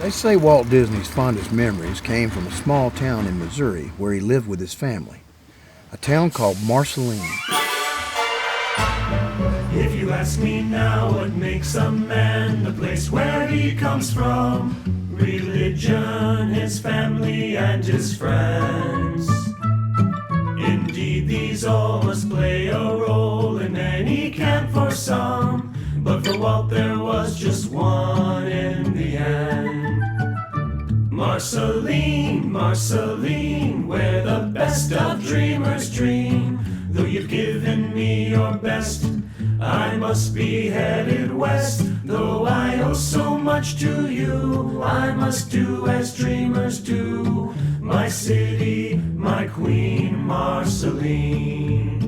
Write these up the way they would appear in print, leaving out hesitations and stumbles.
They say Walt Disney's fondest memories came from a small town in Missouri where he lived with his family, a town called Marceline. If you ask me now what makes a man, the place where he comes from, religion, his family, and his friends. Indeed, these all must play a role in any camp for some, but for Walt there was just one in the end. Marceline, Marceline, where the best of dreamers dream. Though you've given me your best, I must be headed west. Though I owe so much to you, I must do as dreamers do. My city, my queen, Marceline.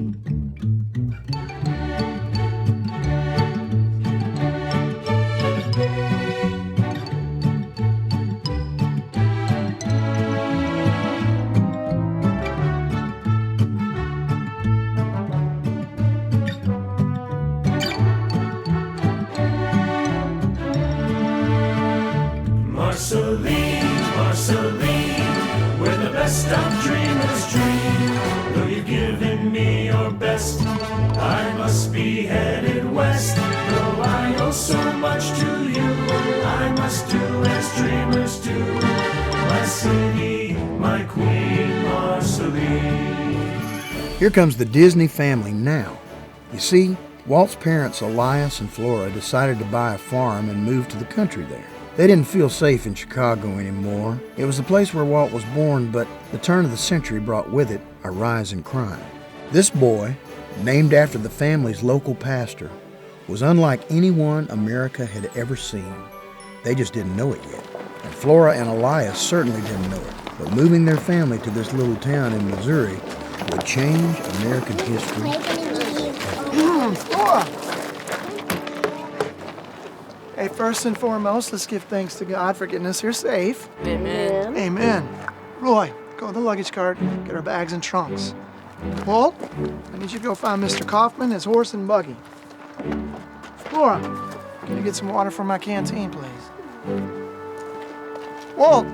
Marceline, Marceline, where the best of dreamers dream. Though you've given me your best, I must be headed west. Though I owe so much to you, I must do as dreamers do. My city, my queen, Marceline. Here comes the Disney family now. You see, Walt's parents, Elias and Flora, decided to buy a farm and move to the country there. They didn't feel safe in Chicago anymore. It was the place where Walt was born, but the turn of the century brought with it a rise in crime. This boy, named after the family's local pastor, was unlike anyone America had ever seen. They just didn't know it yet. And Flora and Elias certainly didn't know it. But moving their family to this little town in Missouri would change American history. Flora! Hey, first and foremost, let's give thanks to God for getting us here safe. Amen. Amen. Roy, go to the luggage cart, get our bags and trunks. Walt, I need you to go find Mr. Kaufman, his horse and buggy. Flora, can you get some water from my canteen, please? Walt!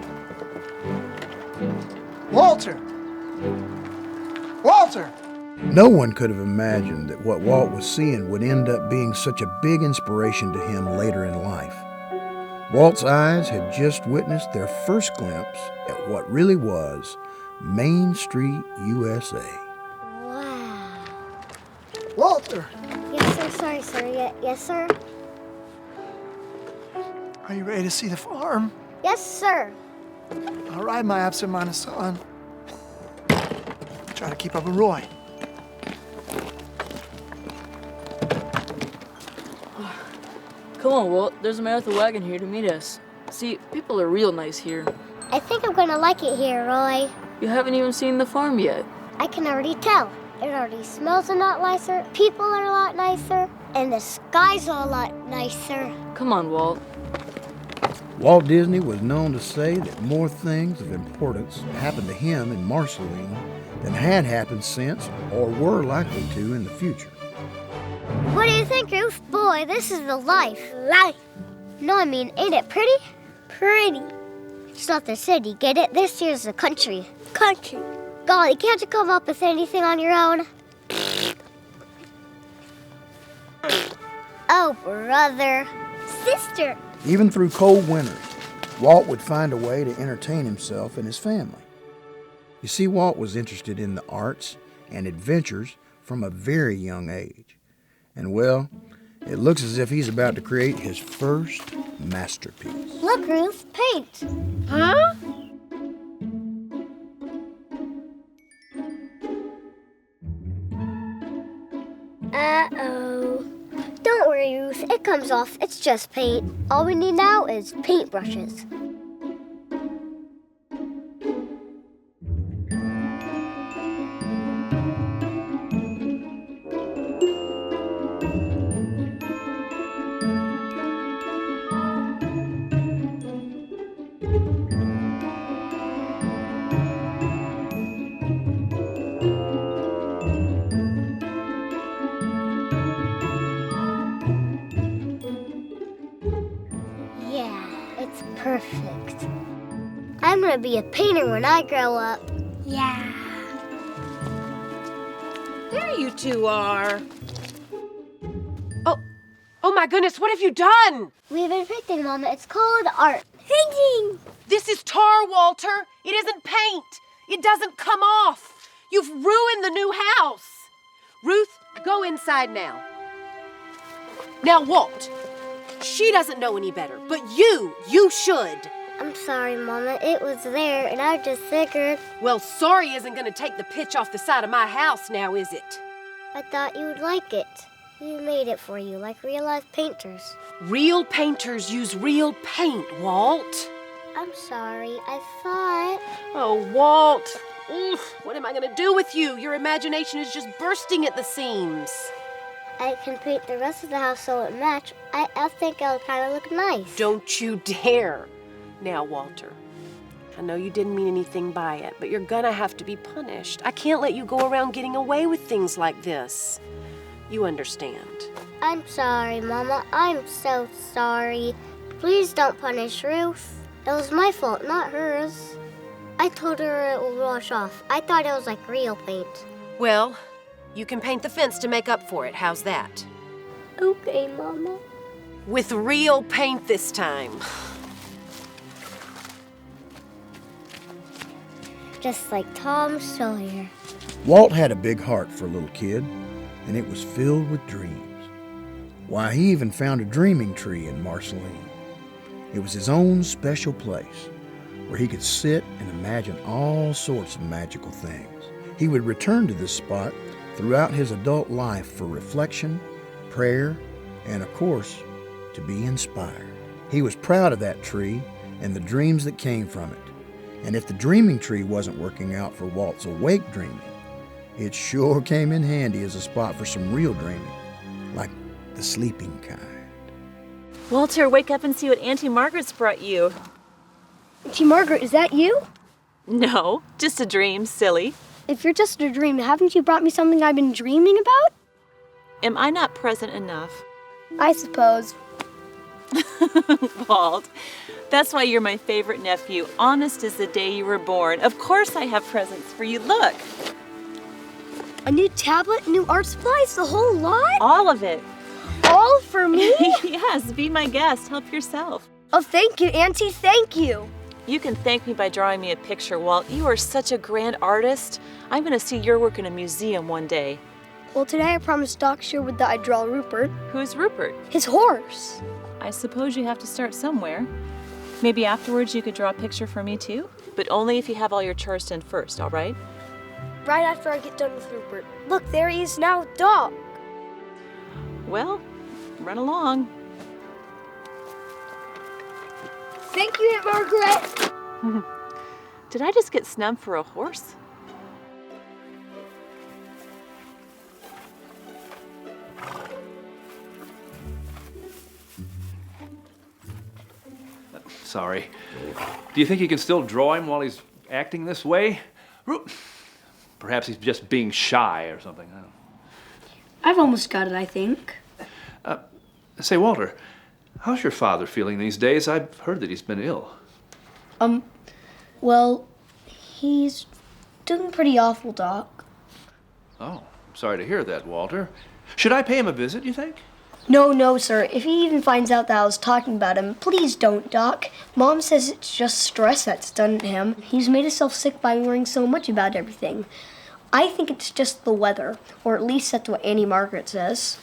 Walter! Walter! No one could have imagined that what Walt was seeing would end up being such a big inspiration to him later in life. Walt's eyes had just witnessed their first glimpse at what really was Main Street, USA. Wow. Walter! Yes, sir. Sorry, sir. Yes, sir. Are you ready to see the farm? Yes, sir. All right, my absent-minded son. Try to keep up with Roy. Come on, Walt. There's a man with a wagon here to meet us. See, people are real nice here. I think I'm gonna like it here, Roy. You haven't even seen the farm yet. I can already tell. It already smells a lot nicer, people are a lot nicer, and the sky's a lot nicer. Come on, Walt. Walt Disney was known to say that more things of importance happened to him in Marceline than had happened since or were likely to in the future. What do you think, Ruth? Boy, this is the life. Life. No, I mean, ain't it pretty? Pretty. It's not the city, get it? This here's the country. Country. Golly, can't you come up with anything on your own? Oh, brother. Sister. Even through cold winters, Walt would find a way to entertain himself and his family. You see, Walt was interested in the arts and adventures from a very young age. And well, it looks as if he's about to create his first masterpiece. Look, Ruth, paint. Huh? Uh-oh. Don't worry, Ruth. It comes off. It's just paint. All we need now is paintbrushes. Perfect. gonna be a painter when I grow up. Yeah. There you two are. Oh my goodness, what have you done? We've been painting, Mama. It's called art. Painting! This is tar, Walter. It isn't paint. It doesn't come off. You've ruined the new house. Ruth, go inside now. Now, Walt, she doesn't know any better, but you should. I'm sorry, Mama. It was there, and I just figured. Well, sorry isn't gonna take the pitch off the side of my house now, is it? I thought you would like it. We made it for you, like real-life painters. Real painters use real paint, Walt. I'm sorry. I thought... Oh, Walt. Oof, what am I gonna do with you? Your imagination is just bursting at the seams. I can paint the rest of the house so it match. I think it'll kind of look nice. Don't you dare. Now, Walter, I know you didn't mean anything by it, but you're gonna have to be punished. I can't let you go around getting away with things like this. You understand. I'm sorry, Mama. I'm so sorry. Please don't punish Ruth. It was my fault, not hers. I told her it will wash off. I thought it was like real paint. Well, you can paint the fence to make up for it. How's that? Okay, Mama. With real paint this time. Just like Tom Sawyer. Walt had a big heart for a little kid, and it was filled with dreams. Why, he even found a dreaming tree in Marceline. It was his own special place where he could sit and imagine all sorts of magical things. He would return to this spot throughout his adult life for reflection, prayer, and of course, to be inspired. He was proud of that tree and the dreams that came from it. And if the dreaming tree wasn't working out for Walt's awake dreaming, it sure came in handy as a spot for some real dreaming, like the sleeping kind. Walter, wake up and see what Auntie Margaret's brought you. Auntie Margaret, is that you? No, just a dream, silly. If you're just a dream, haven't you brought me something I've been dreaming about? Am I not present enough? I suppose. Walt, that's why you're my favorite nephew. Honest as the day you were born. Of course I have presents for you. Look. A new tablet, new art supplies, the whole lot? All of it. All for me? Yes, be my guest. Help yourself. Oh, thank you, Auntie, thank you. You can thank me by drawing me a picture, Walt. You are such a grand artist. I'm going to see your work in a museum one day. Well, today I promised Doc Sherwood that I'd draw Rupert. Who's Rupert? His horse. I suppose you have to start somewhere. Maybe afterwards you could draw a picture for me too? But only if you have all your chores done first, all right? Right after I get done with Rupert. Look, there he is now, Doc. Well, run along. Thank you, Aunt Margaret. Did I just get snubbed for a horse? Sorry. Do you think you can still draw him while he's acting this way? Perhaps he's just being shy or something. I don't know. I've almost got it, I think. Say, Walter, how's your father feeling these days? I've heard that he's been ill. Well, he's doing pretty awful, Doc. Oh, sorry to hear that, Walter. Should I pay him a visit, you think? No, sir. If he even finds out that I was talking about him, please don't, Doc. Mom says it's just stress that's done to him. He's made himself sick by worrying so much about everything. I think it's just the weather, or at least that's what Auntie Margaret says.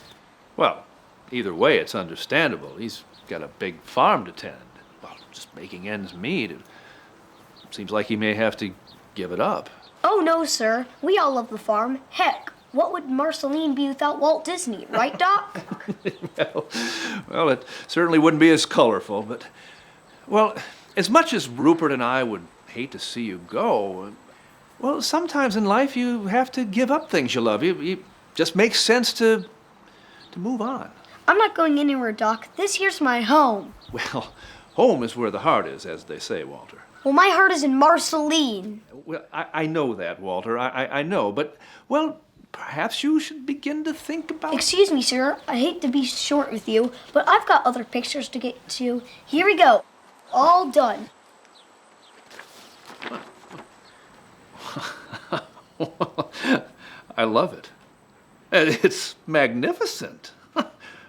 Well, either way, it's understandable. He's got a big farm to tend. Well, just making ends meet. It seems like he may have to give it up. Oh, no, sir. We all love the farm. Heck, what would Marceline be without Walt Disney, right, Doc? well, it certainly wouldn't be as colorful, but... Well, as much as Rupert and I would hate to see you go, well, sometimes in life you have to give up things you love. It just makes sense to move on. I'm not going anywhere, Doc. This here's my home. Well, home is where the heart is, as they say, Walter. Well, my heart is in Marceline. Well, I know that, Walter. I know, but, well, perhaps you should begin to think about... Excuse me, sir. I hate to be short with you, but I've got other pictures to get to. Here we go. All done. I love it. It's magnificent.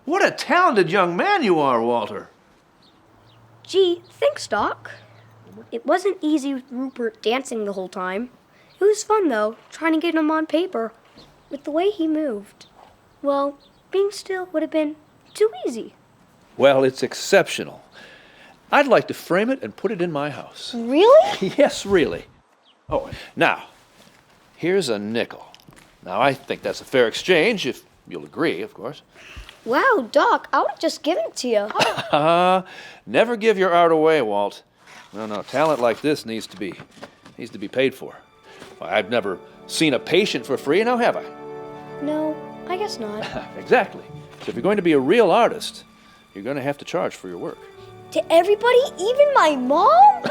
What a talented young man you are, Walter. Gee, thanks, Doc. It wasn't easy with Rupert dancing the whole time. It was fun, though, trying to get him on paper. With the way he moved, well, being still would have been too easy. Well, it's exceptional. I'd like to frame it and put it in my house. Really? Yes, really. Oh, now, here's a nickel. Now, I think that's a fair exchange, if you'll agree, of course. Wow, Doc, I would have just given it to you. Never give your art away, Walt. No, talent like this needs to be paid for. Why, I've never seen a patient for free, now have I? No, I guess not. Exactly. So if you're going to be a real artist, you're going to have to charge for your work. To everybody, even my mom?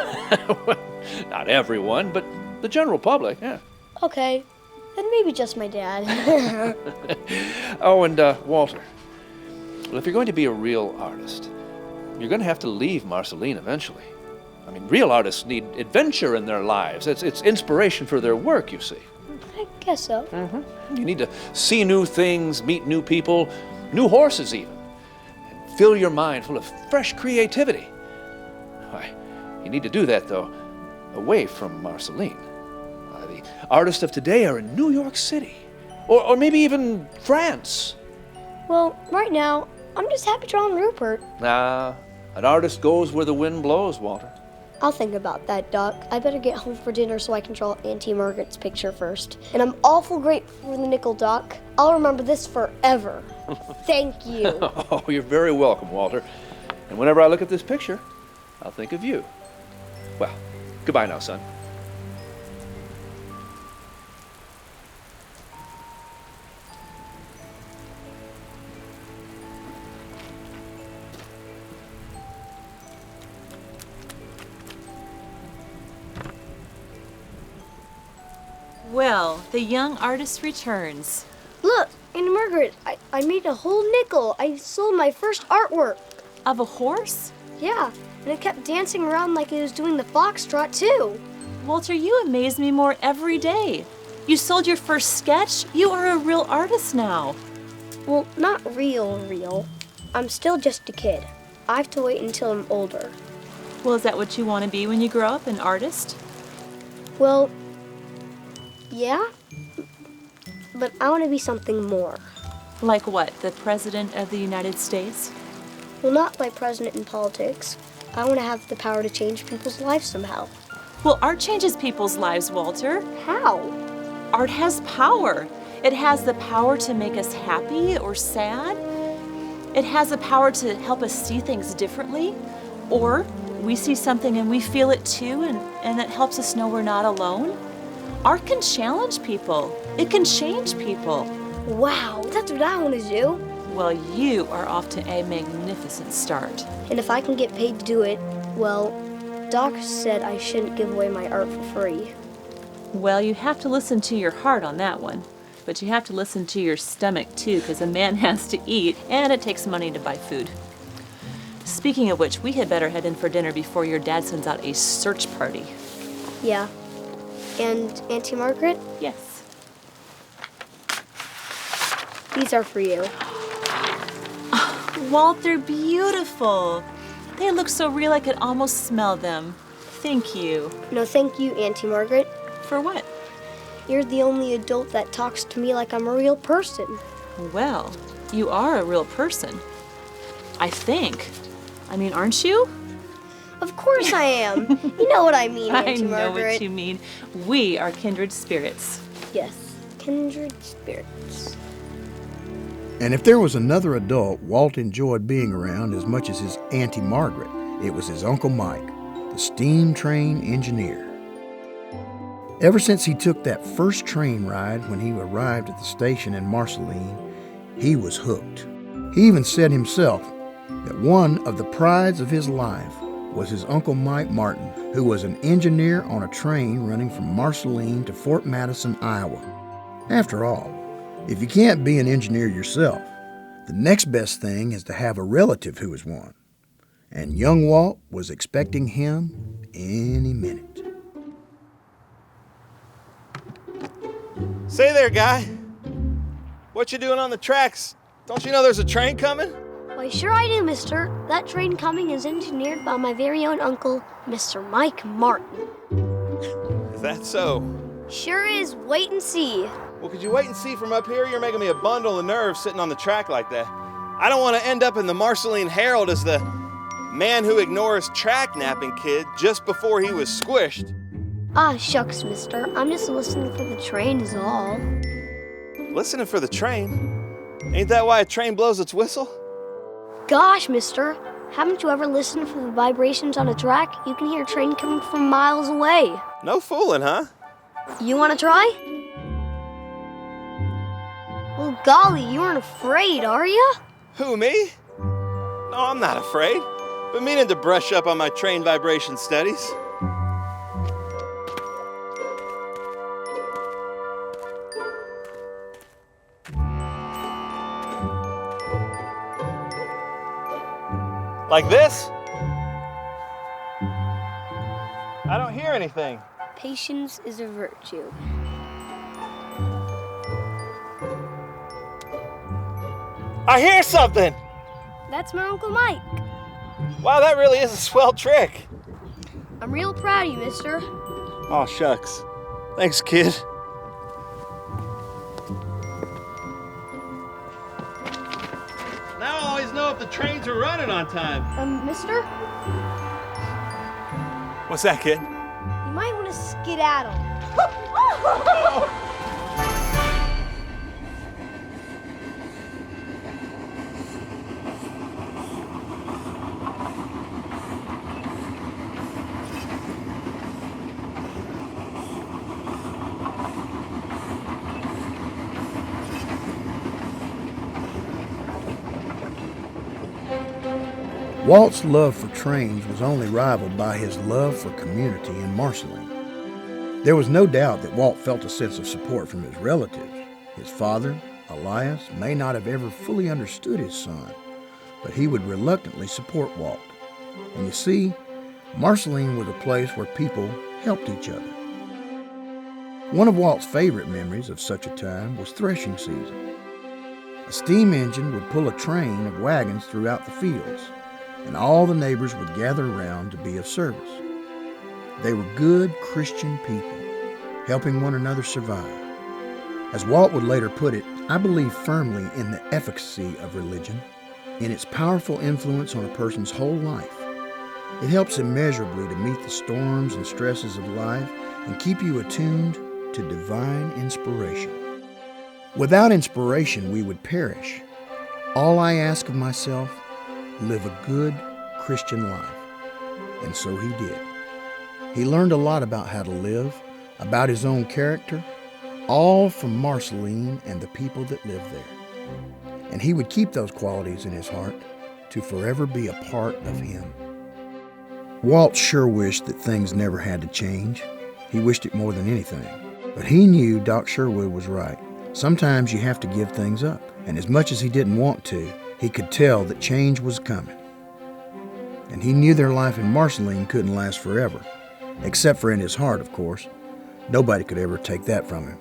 Well, not everyone, but the general public, yeah. Okay, then maybe just my dad. Oh, and Walter, well, if you're going to be a real artist, you're going to have to leave Marceline eventually. I mean, real artists need adventure in their lives. It's inspiration for their work, you see. I guess so. Mm-hmm. You need to see new things, meet new people, new horses even, and fill your mind full of fresh creativity. Why, you need to do that, though, away from Marceline. The artists of today are in New York City, or maybe even France. Well, right now, I'm just happy drawing Rupert. Nah, an artist goes where the wind blows, Walter. I'll think about that, Doc. I better get home for dinner so I can draw Auntie Margaret's picture first. And I'm awful grateful for the nickel, Doc. I'll remember this forever. Thank you. Oh, you're very welcome, Walter. And whenever I look at this picture, I'll think of you. Well, goodbye now, son. Well, the young artist returns. Look, Auntie Margaret, I made a whole nickel. I sold my first artwork. Of a horse? Yeah, and it kept dancing around like it was doing the foxtrot, too. Walter, you amaze me more every day. You sold your first sketch. You are a real artist now. Well, not real. I'm still just a kid. I have to wait until I'm older. Well, is that what you want to be when you grow up, an artist? Well, yeah, but I want to be something more. Like what, the President of the United States? Well, not like president in politics. I want to have the power to change people's lives somehow. Well, art changes people's lives, Walter. How? Art has power. It has the power to make us happy or sad. It has the power to help us see things differently. Or we see something and we feel it too, and that helps us know we're not alone. Art can challenge people. It can change people. Wow, that's what I want to do. Well, you are off to a magnificent start. And if I can get paid to do it, well, Doc said I shouldn't give away my art for free. Well, you have to listen to your heart on that one. But you have to listen to your stomach too, because a man has to eat, and it takes money to buy food. Speaking of which, we had better head in for dinner before your dad sends out a search party. Yeah. And Auntie Margaret? Yes. These are for you. Walt, they're beautiful. They look so real I could almost smell them. Thank you. No, thank you, Auntie Margaret. For what? You're the only adult that talks to me like I'm a real person. Well, you are a real person. I think. I mean, aren't you? Of course I am. You know what I mean, Auntie Margaret. I know what you mean. We are kindred spirits. Yes, kindred spirits. And if there was another adult Walt enjoyed being around as much as his Auntie Margaret, it was his Uncle Mike, the steam train engineer. Ever since he took that first train ride when he arrived at the station in Marceline, he was hooked. He even said himself that one of the prides of his life was his Uncle Mike Martin, who was an engineer on a train running from Marceline to Fort Madison, Iowa. After all, if you can't be an engineer yourself, the next best thing is to have a relative who is one. And young Walt was expecting him any minute. Say there, guy. What you doing on the tracks? Don't you know there's a train coming? Why, sure I do, mister. That train coming is engineered by my very own uncle, Mr. Mike Martin. Is that so? Sure is. Wait and see. Well, could you wait and see from up here? You're making me a bundle of nerves sitting on the track like that. I don't want to end up in the Marceline Herald as the man who ignores track napping kid just before he was squished. Ah, shucks, mister. I'm just listening for the train is all. Listening for the train? Ain't that why a train blows its whistle? Gosh, mister. Haven't you ever listened for the vibrations on a track? You can hear a train coming from miles away. No fooling, huh? You want to try? Well, golly, you aren't afraid, are you? Who, me? No, I'm not afraid. Been meaning to brush up on my train vibration studies. Like this? I don't hear anything. Patience is a virtue. I hear something! That's my Uncle Mike. Wow, that really is a swell trick. I'm real proud of you, mister. Oh, shucks. Thanks, kid. Now I always know if the trains are running on time. Mister? What's that, kid? You might want to skedaddle. Walt's love for trains was only rivaled by his love for community in Marceline. There was no doubt that Walt felt a sense of support from his relatives. His father, Elias, may not have ever fully understood his son, but he would reluctantly support Walt. And you see, Marceline was a place where people helped each other. One of Walt's favorite memories of such a time was threshing season. A steam engine would pull a train of wagons throughout the fields, and all the neighbors would gather around to be of service. They were good Christian people, helping one another survive. As Walt would later put it, I believe firmly in the efficacy of religion, in its powerful influence on a person's whole life. It helps immeasurably to meet the storms and stresses of life and keep you attuned to divine inspiration. Without inspiration, we would perish. All I ask of myself, live a good Christian life. And so he did. He learned a lot about how to live, about his own character, all from Marceline and the people that lived there. And he would keep those qualities in his heart to forever be a part of him. Walt sure wished that things never had to change. He wished it more than anything. But he knew Doc Sherwood was right. Sometimes you have to give things up. And as much as he didn't want to, he could tell that change was coming. And he knew their life in Marceline couldn't last forever, except for in his heart, of course. Nobody could ever take that from him.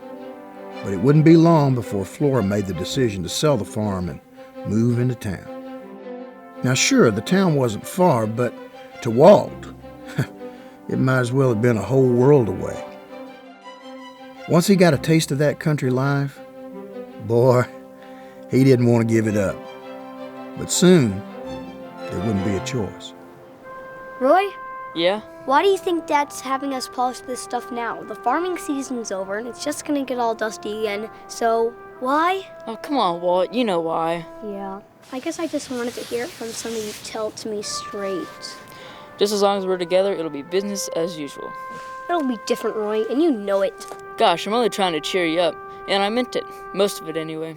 But it wouldn't be long before Flora made the decision to sell the farm and move into town. Now sure, the town wasn't far, but to Walt, it might as well have been a whole world away. Once he got a taste of that country life, boy, he didn't want to give it up. But soon, there wouldn't be a choice. Roy? Yeah? Why do you think Dad's having us polish this stuff now? The farming season's over and it's just gonna get all dusty again, so why? Oh, come on, Walt. You know why. Yeah. I guess I just wanted to hear it from somebody who tell it to me straight. Just as long as we're together, it'll be business as usual. It'll be different, Roy, and you know it. Gosh, I'm only trying to cheer you up, and I meant it. Most of it, anyway.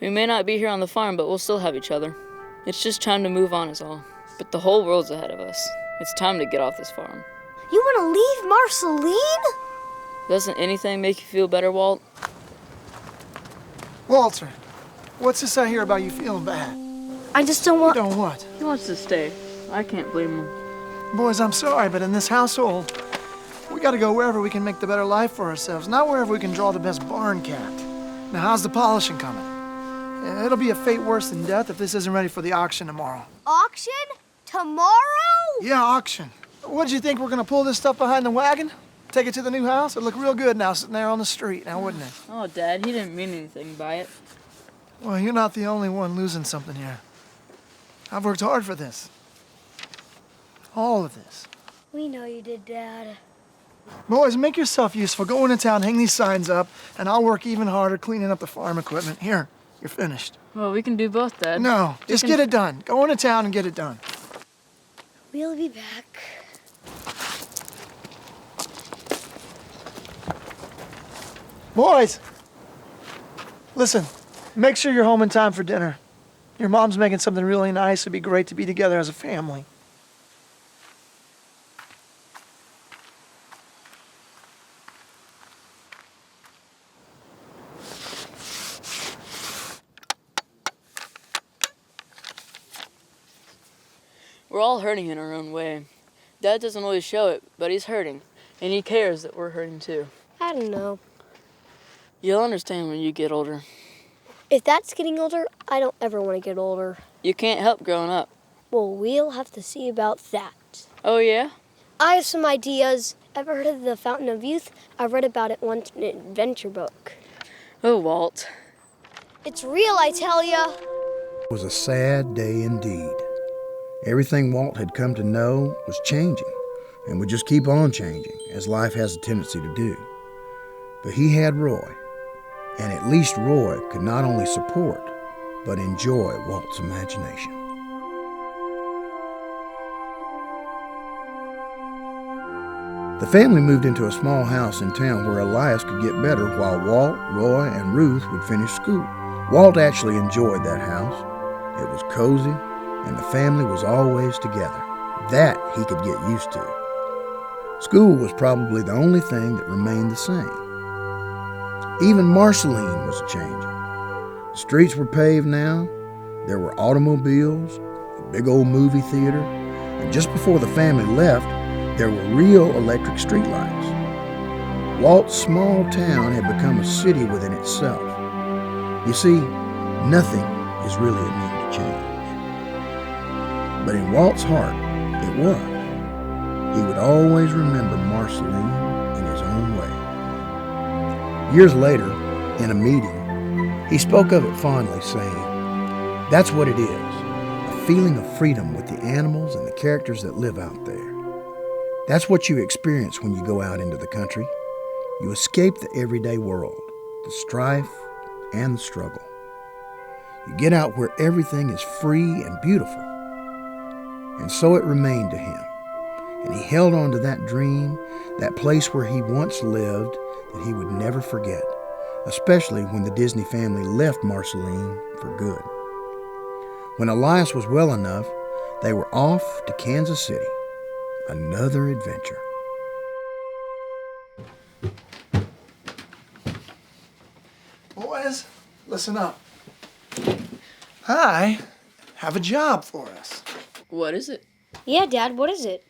We may not be here on the farm, but we'll still have each other. It's just time to move on is all. But the whole world's ahead of us. It's time to get off this farm. You want to leave Marceline? Doesn't anything make you feel better, Walt? Walter, what's this I hear about you feeling bad? I just don't want... You don't what? He wants to stay. I can't blame him. Boys, I'm sorry, but in this household, We gotta go wherever we can make the better life for ourselves, not wherever we can draw the best barn cat. Now, how's the polishing coming? It'll be a fate worse than death if this isn't ready for the auction tomorrow. Auction? Tomorrow? Yeah, auction. What'd you think, we're gonna pull this stuff behind the wagon? Take it to the new house? It'd look real good now sitting there on the street, now wouldn't it? Oh, Dad, he didn't mean anything by it. Well, you're not the only one losing something here. I've worked hard for this. All of this. We know you did, Dad. Boys, make yourself useful. Go into town, hang these signs up, and I'll work even harder cleaning up the farm equipment. Here, you're finished. Well, we can do both, Dad. No, just get it done. Go into town and get it done. We'll be back. Boys, listen, make sure you're home in time for dinner. Your mom's making something really nice. It'd be great to be together as a family. We're all hurting in our own way. Dad doesn't always show it, but he's hurting. And he cares that we're hurting too. I don't know. You'll understand when you get older. If that's getting older, I don't ever want to get older. You can't help growing up. Well, we'll have to see about that. Oh, yeah? I have some ideas. Ever heard of the Fountain of Youth? I read about it once in an adventure book. Oh, Walt. It's real, I tell ya. It was a sad day indeed. Everything Walt had come to know was changing and would just keep on changing, as life has a tendency to do. But he had Roy, and at least Roy could not only support, but enjoy Walt's imagination. The family moved into a small house in town where Elias could get better while Walt, Roy, and Ruth would finish school. Walt actually enjoyed that house. It was cozy, and the family was always together. That he could get used to. School was probably the only thing that remained the same. Even Marceline was changing. The streets were paved now. There were automobiles, a big old movie theater, and just before the family left, there were real electric streetlights. Walt's small town had become a city within itself. You see, nothing is really immune to change. But in Walt's heart, it was. He would always remember Marceline in his own way. Years later, in a meeting, he spoke of it fondly, saying, "That's what it is, a feeling of freedom with the animals and the characters that live out there. That's what you experience when you go out into the country. You escape the everyday world, the strife and the struggle. You get out where everything is free and beautiful." And so it remained to him. And he held on to that dream, that place where he once lived, that he would never forget, especially when the Disney family left Marceline for good. When Elias was well enough, they were off to Kansas City. Another adventure. Boys, listen up. I have a job for us. What is it? Yeah, Dad, what is it?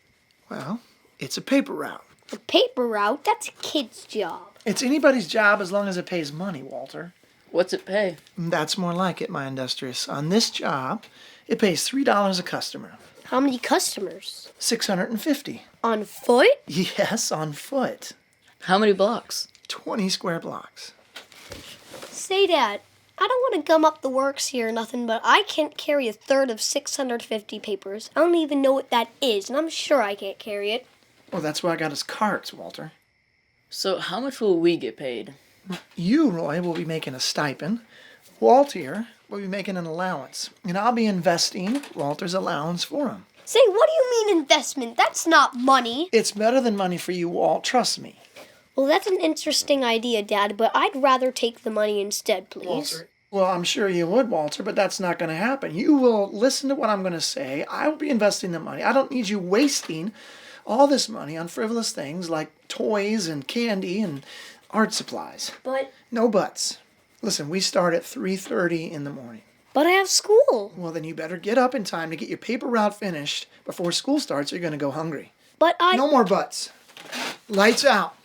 Well, it's a paper route. A paper route? That's a kid's job. It's anybody's job as long as it pays money, Walter. What's it pay? That's more like it, my industrious. On this job, it pays $3 a customer. How many customers? 650. On foot? Yes, on foot. How many blocks? 20 square blocks. Say, Dad, I don't want to gum up the works here or nothing, but I can't carry a third of 650 papers. I don't even know what that is, and I'm sure I can't carry it. Well, that's why I got us carts, Walter. So how much will we get paid? You, Roy, will be making a stipend. Walt here will be making an allowance. And I'll be investing Walter's allowance for him. Say, what do you mean investment? That's not money. It's better than money for you, Walt. Trust me. Well, that's an interesting idea, Dad, but I'd rather take the money instead, please. Walter. Well, I'm sure you would, Walter, but that's not going to happen. You will listen to what I'm going to say. I will be investing the money. I don't need you wasting all this money on frivolous things like toys and candy and art supplies. But... No buts. Listen, we start at 3:30 in the morning. But I have school. Well, then you better get up in time to get your paper route finished before school starts or you're going to go hungry. But No more buts. Lights out.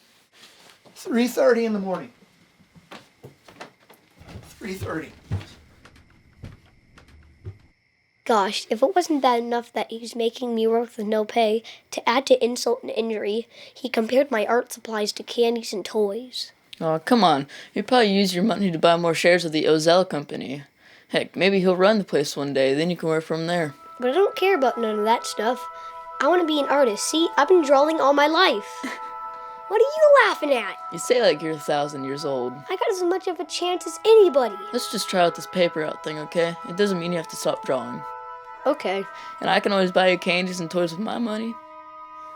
3:30 in the morning. 3:30. Gosh, if it wasn't bad enough that he's making me work with no pay, to add to insult and injury, he compared my art supplies to candies and toys. Oh, come on. You'd probably use your money to buy more shares of the Ozell Company. Heck, maybe he'll run the place one day, then you can work from there. But I don't care about none of that stuff. I want to be an artist. See, I've been drawing all my life. What are you laughing at? You say like you're 1,000 years old. I got as much of a chance as anybody. Let's just try out this paper out thing, okay? It doesn't mean you have to stop drawing. Okay. And I can always buy you candies and toys with my money.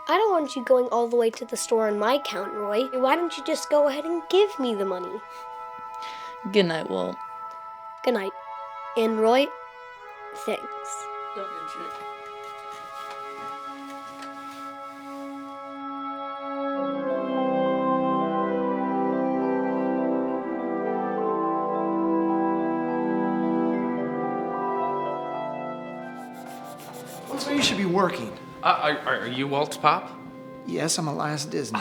I don't want you going all the way to the store on my account, Roy. Why don't you just go ahead and give me the money? Good night, Walt. Good night. And Roy, thanks. Don't mention it. So you should be working. Are you Walt's pop? Yes, I'm Elias Disney.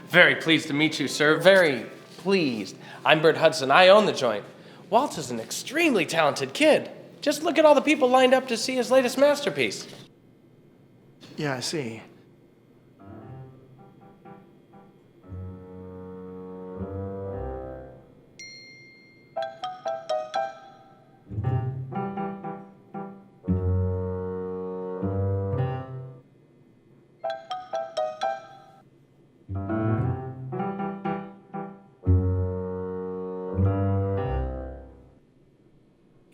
Very pleased to meet you, sir. Very pleased. I'm Bert Hudson. I own the joint. Walt is an extremely talented kid. Just look at all the people lined up to see his latest masterpiece. Yeah, I see.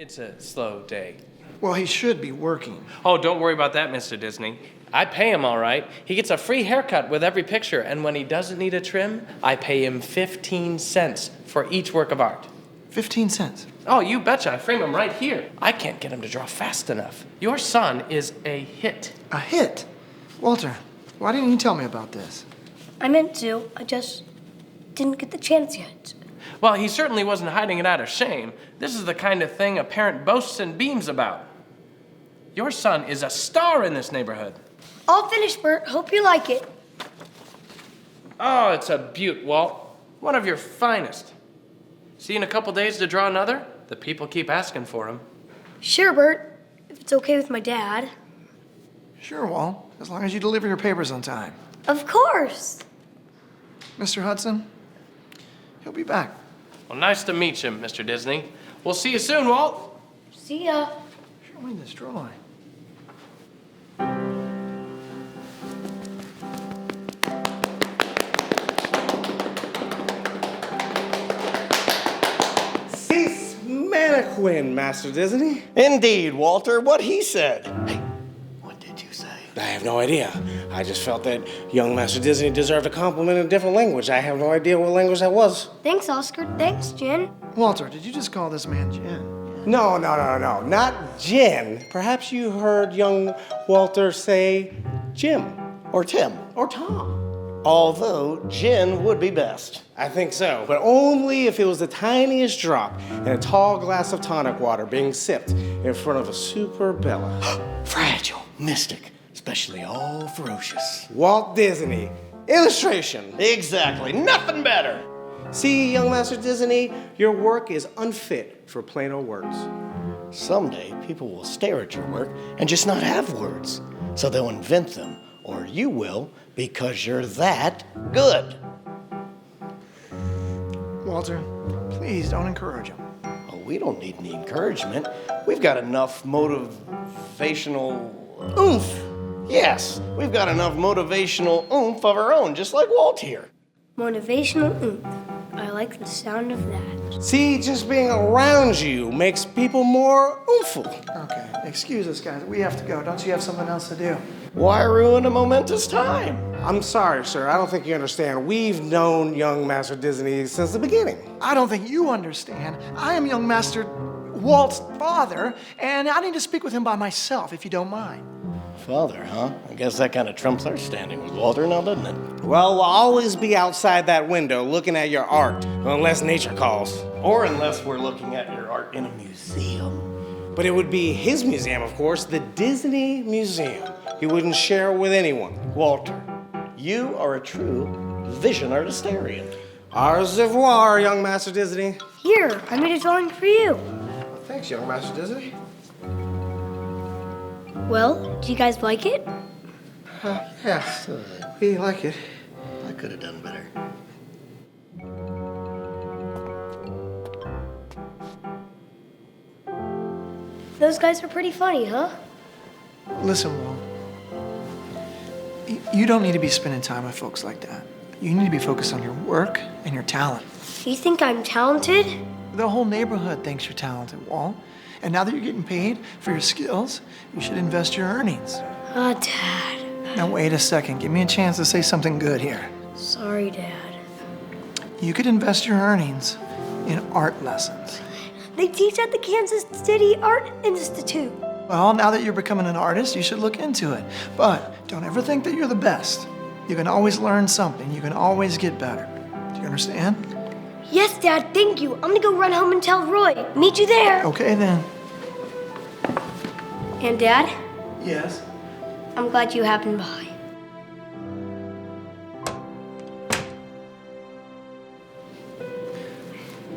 It's a slow day. Well, he should be working. Oh, don't worry about that, Mr. Disney. I pay him all right. He gets a free haircut with every picture, and when he doesn't need a trim, I pay him 15 cents for each work of art. 15 cents? Oh, you betcha. I frame him right here. I can't get him to draw fast enough. Your son is a hit. A hit? Walter, why didn't you tell me about this? I meant to. I just didn't get the chance yet. Well, he certainly wasn't hiding it out of shame. This is the kind of thing a parent boasts and beams about. Your son is a star in this neighborhood. All finished, Bert. Hope you like it. Oh, it's a beaut, Walt. One of your finest. See you in a couple days to draw another? The people keep asking for him. Sure, Bert. If it's okay with my dad. Sure, Walt. As long as you deliver your papers on time. Of course. Mr. Hudson, he'll be back. Well, nice to meet you, Mr. Disney. We'll see you soon, Walt. See ya. Show me this drawing. Cis mannequin, Master Disney. Indeed, Walter, what he said. Hey, what did you say? I have no idea. I just felt that young Master Disney deserved a compliment in a different language. I have no idea what language that was. Thanks, Oscar. Thanks, Jen. Walter, did you just call this man Jen? No, not Jen. Perhaps you heard young Walter say Jim. Or Tim. Or Tom. Although Jen would be best. I think so, but only if it was the tiniest drop in a tall glass of tonic water being sipped in front of a super Bella. Fragile, mystic, especially all ferocious. Walt Disney. Illustration. Exactly, nothing better. See, young Master Disney, your work is unfit for plain old words. Someday, people will stare at your work and just not have words. So they'll invent them, or you will, because you're that good. Walter, please don't encourage him. Oh, we don't need any encouragement. We've got enough motivational oomph. Yes, we've got enough motivational oomph of our own, just like Walt here. Motivational oomph. I like the sound of that. See, just being around you makes people more oompful. Okay, excuse us, guys. We have to go. Don't you have something else to do? Why ruin a momentous time? I'm sorry, sir. I don't think you understand. We've known young Master Disney since the beginning. I don't think you understand. I am young Master Walt's father, and I need to speak with him by myself, if you don't mind. Father, huh? I guess that kind of trumps our standing with Walter now, doesn't it? Well, we'll always be outside that window looking at your art, unless nature calls. Or unless we're looking at your art in a museum. But it would be his museum, of course, the Disney Museum. He wouldn't share it with anyone. Walter, you are a true Vision artistarian. Au revoir, young Master Disney. Here, I made a drawing for you. Thanks, young Master Disney. Well, do you guys like it? Yes, we like it. I could have done better. Those guys are pretty funny, huh? Listen, Will. You don't need to be spending time with folks like that. You need to be focused on your work and your talent. You think I'm talented? The whole neighborhood thinks you're talented, Walt. And now that you're getting paid for your skills, you should invest your earnings. Oh, Dad. Now, wait a second. Give me a chance to say something good here. Sorry, Dad. You could invest your earnings in art lessons. They teach at the Kansas City Art Institute. Well, now that you're becoming an artist, you should look into it. But don't ever think that you're the best. You can always learn something. You can always get better. Do you understand? Yes, Dad, thank you. I'm gonna go run home and tell Roy. Meet you there. Okay, then. And Dad, Yes? I'm glad you happened by.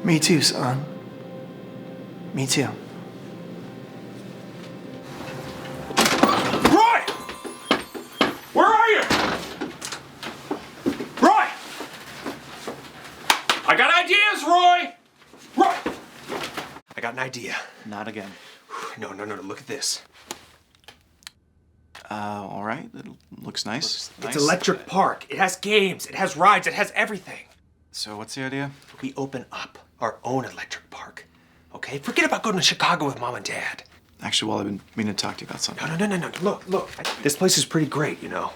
Me too, son. Me too. Roy! Where are you? Roy! I got ideas, Roy! Roy! I got an idea. Not again. No, look at this. All right. It looks nice. It's Electric Park. It has games, it has rides, it has everything. So what's the idea? We open up our own electric park. Okay? Forget about going to Chicago with Mom and Dad. Actually, Walt, I've been meaning to talk to you about something. No. Look. This place is pretty great, you know.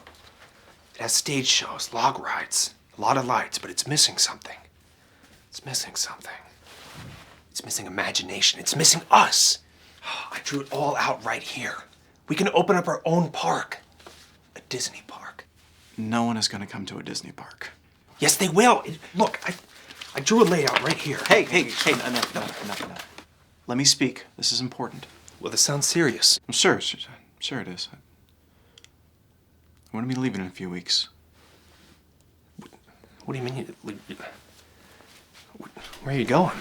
It has stage shows, log rides, a lot of lights, but it's missing something. It's missing something. It's missing imagination. It's missing us. I drew it all out right here. We can open up our own park. A Disney park. No one is going to come to a Disney park. Yes, they will. Look, I drew a layout right here. Hey, enough. Let me speak. This is important. Well, this sounds serious. I'm sure it is. I'm going to be leaving in a few weeks. What do you mean? Where are you going?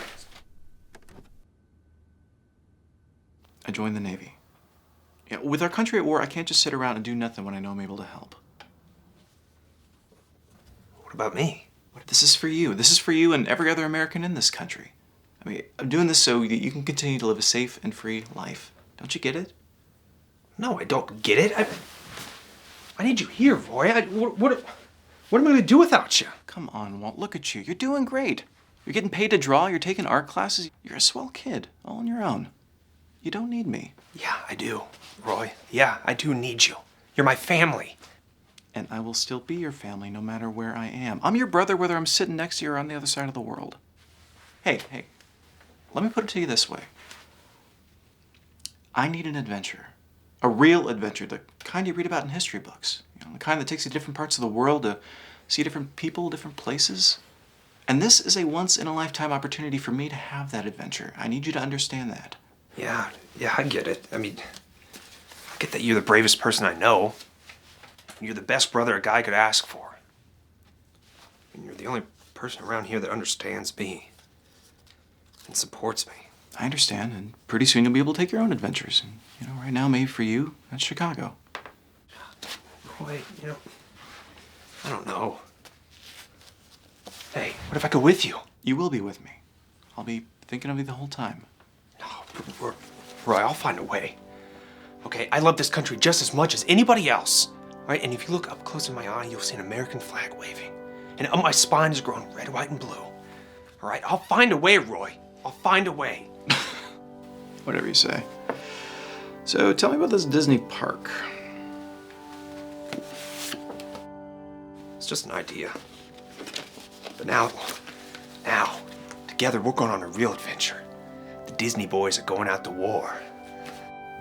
I joined the Navy. Yeah, with our country at war, I can't just sit around and do nothing when I know I'm able to help. What about me? This is for you. This is for you and every other American in this country. I mean, I'm doing this so that you can continue to live a safe and free life. Don't you get it? No, I don't get it. I need you here, Roy. What am I going to do without you? Come on, Walt. Look at you. You're doing great. You're getting paid to draw. You're taking art classes. You're a swell kid, all on your own. You don't need me. Yeah, I do, Roy. Yeah, I do need you. You're my family. And I will still be your family no matter where I am. I'm your brother whether I'm sitting next to you or on the other side of the world. Hey, let me put it to you this way. I need an adventure. A real adventure, the kind you read about in history books. You know, the kind that takes you to different parts of the world to see different people, different places. And this is a once-in-a-lifetime opportunity for me to have that adventure. I need you to understand that. Yeah, I get it. I mean, I get that you're the bravest person I know. You're the best brother a guy could ask for. And you're the only person around here that understands me and supports me. I understand, and pretty soon you'll be able to take your own adventures. And, you know, right now, maybe for you, that's Chicago. Roy, I don't know. Hey, what if I go with you? You will be with me. I'll be thinking of you the whole time. No, Roy, I'll find a way. Okay, I love this country just as much as anybody else. All right, and if you look up close in my eye, you'll see an American flag waving. And up my spine is growing red, white, and blue. All right, I'll find a way, Roy. I'll find a way. Whatever you say. So tell me about this Disney park. It's just an idea. But now, together we're going on a real adventure. The Disney boys are going out to war.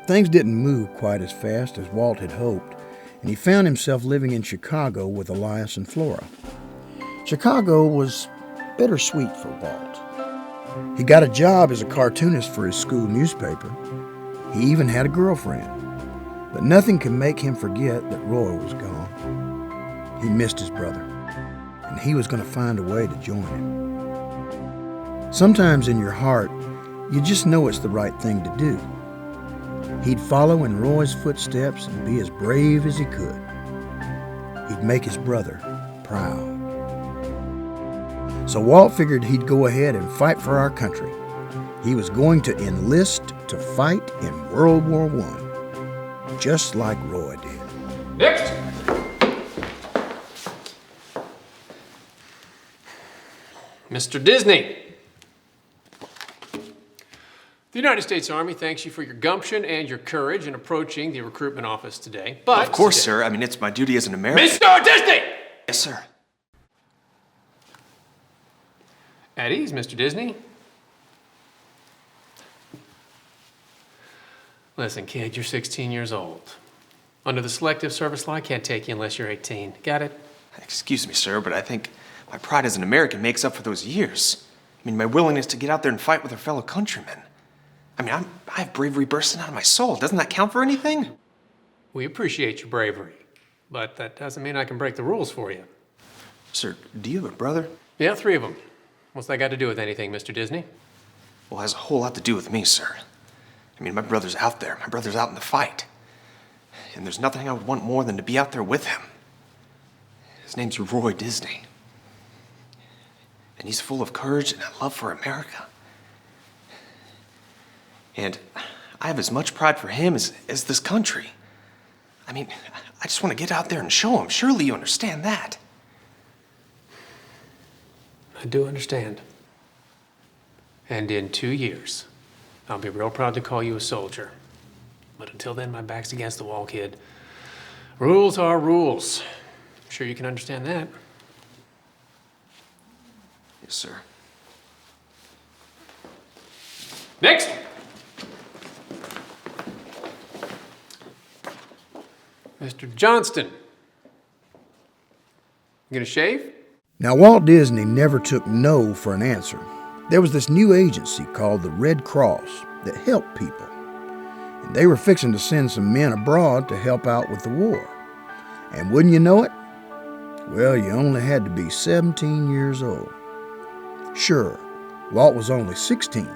Things didn't move quite as fast as Walt had hoped, and he found himself living in Chicago with Elias and Flora. Chicago was bittersweet for Walt. He got a job as a cartoonist for his school newspaper. He even had a girlfriend. But nothing could make him forget that Roy was gone. He missed his brother. and he was going to find a way to join him. Sometimes in your heart, you just know it's the right thing to do. He'd follow in Roy's footsteps and be as brave as he could. He'd make his brother proud. So Walt figured he'd go ahead and fight for our country. He was going to enlist to fight in World War I, just like Roy did. Next! Mr. Disney. The United States Army thanks you for your gumption and your courage in approaching the recruitment office today. But of course, sir. I mean, it's my duty as an American. Mr. Disney! Yes, sir. At ease, Mr. Disney. Listen, kid, you're 16 years old. Under the Selective Service Law, I can't take you unless you're 18. Got it? Excuse me, sir, but I think my pride as an American makes up for those years. I mean, my willingness to get out there and fight with our fellow countrymen. I mean, I have bravery bursting out of my soul. Doesn't that count for anything? We appreciate your bravery, but that doesn't mean I can break the rules for you. Sir, do you have a brother? Yeah, 3 of them. What's that got to do with anything, Mr. Disney? Well, it has a whole lot to do with me, sir. I mean, my brother's out there. My brother's out in the fight. And there's nothing I would want more than to be out there with him. His name's Roy Disney. And he's full of courage and a love for America. And I have as much pride for him as this country. I mean, I just want to get out there and show him. Surely you understand that. I do understand. And in 2 years, I'll be real proud to call you a soldier. But until then, my back's against the wall, kid. Rules are rules. I'm sure you can understand that. Yes, sir. Next! Mr. Johnston. You gonna shave? Now, Walt Disney never took no for an answer. There was this new agency called the Red Cross that helped people. And they were fixing to send some men abroad to help out with the war. And wouldn't you know it? Well, you only had to be 17 years old. Sure, Walt was only 16,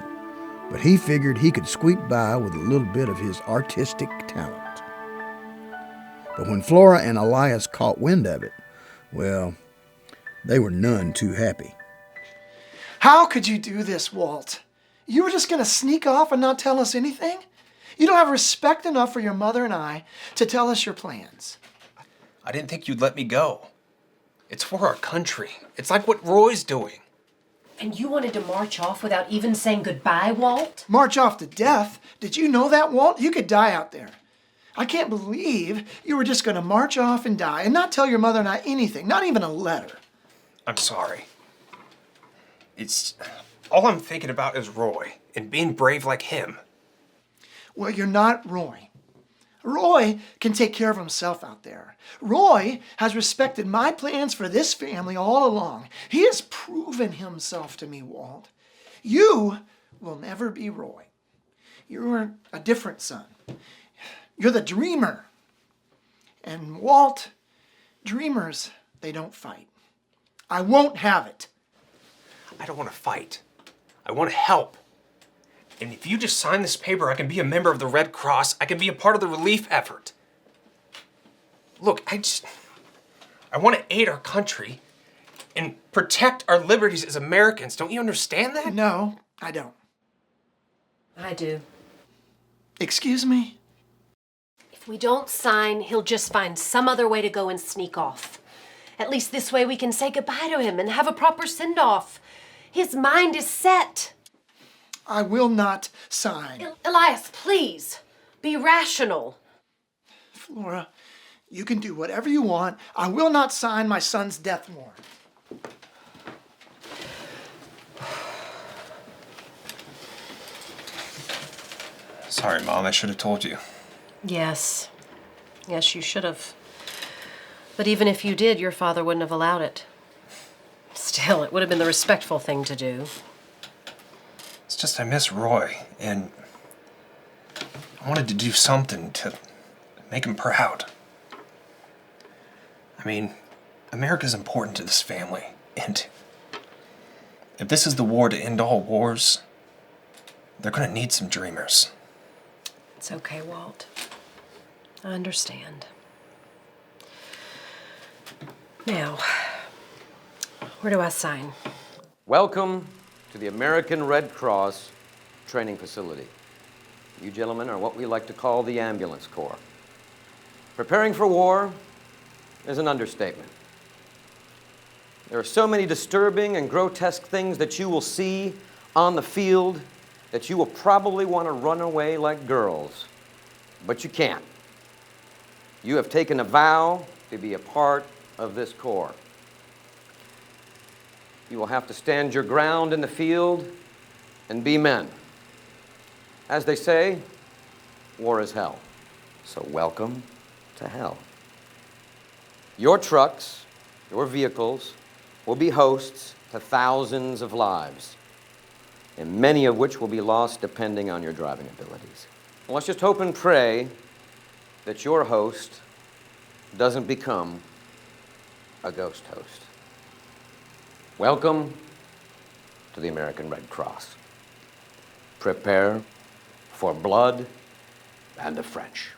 but he figured he could squeak by with a little bit of his artistic talent. But when Flora and Elias caught wind of it, well, they were none too happy. How could you do this, Walt? You were just going to sneak off and not tell us anything? You don't have respect enough for your mother and I to tell us your plans. I didn't think you'd let me go. It's for our country. It's like what Roy's doing. And you wanted to march off without even saying goodbye, Walt? March off to death? Did you know that, Walt? You could die out there. I can't believe you were just going to march off and die and not tell your mother and I anything, not even a letter. I'm sorry. It's... all I'm thinking about is Roy and being brave like him. Well, you're not Roy. Roy can take care of himself out there. Roy has respected my plans for this family all along. He has proven himself to me, Walt. You will never be Roy. You're a different son. You're the dreamer. And Walt, dreamers, they don't fight. I won't have it. I don't want to fight. I want to help. And if you just sign this paper, I can be a member of the Red Cross. I can be a part of the relief effort. Look, I want to aid our country and protect our liberties as Americans. Don't you understand that? No, I don't. I do. Excuse me? If we don't sign, he'll just find some other way to go and sneak off. At least this way we can say goodbye to him and have a proper send-off. His mind is set. I will not sign. Elias, please, be rational. Flora, you can do whatever you want. I will not sign my son's death warrant. Sorry, Mom, I should have told you. Yes. Yes, you should have. But even if you did, your father wouldn't have allowed it. Still, it would have been the respectful thing to do. It's just I miss Roy, and I wanted to do something to make him proud. I mean, America's important to this family, and if this is the war to end all wars, they're gonna need some dreamers. It's okay, Walt. I understand. Now, where do I sign? Welcome to the American Red Cross training facility. You gentlemen are what we like to call the ambulance corps. Preparing for war is an understatement. There are so many disturbing and grotesque things that you will see on the field that you will probably want to run away like girls, but you can't. You have taken a vow to be a part of this corps. You will have to stand your ground in the field and be men. As they say, war is hell. So welcome to hell. Your trucks, your vehicles, will be hosts to thousands of lives, and many of which will be lost depending on your driving abilities. And let's just hope and pray that your host doesn't become a ghost host. Welcome to the American Red Cross. Prepare for blood and the French.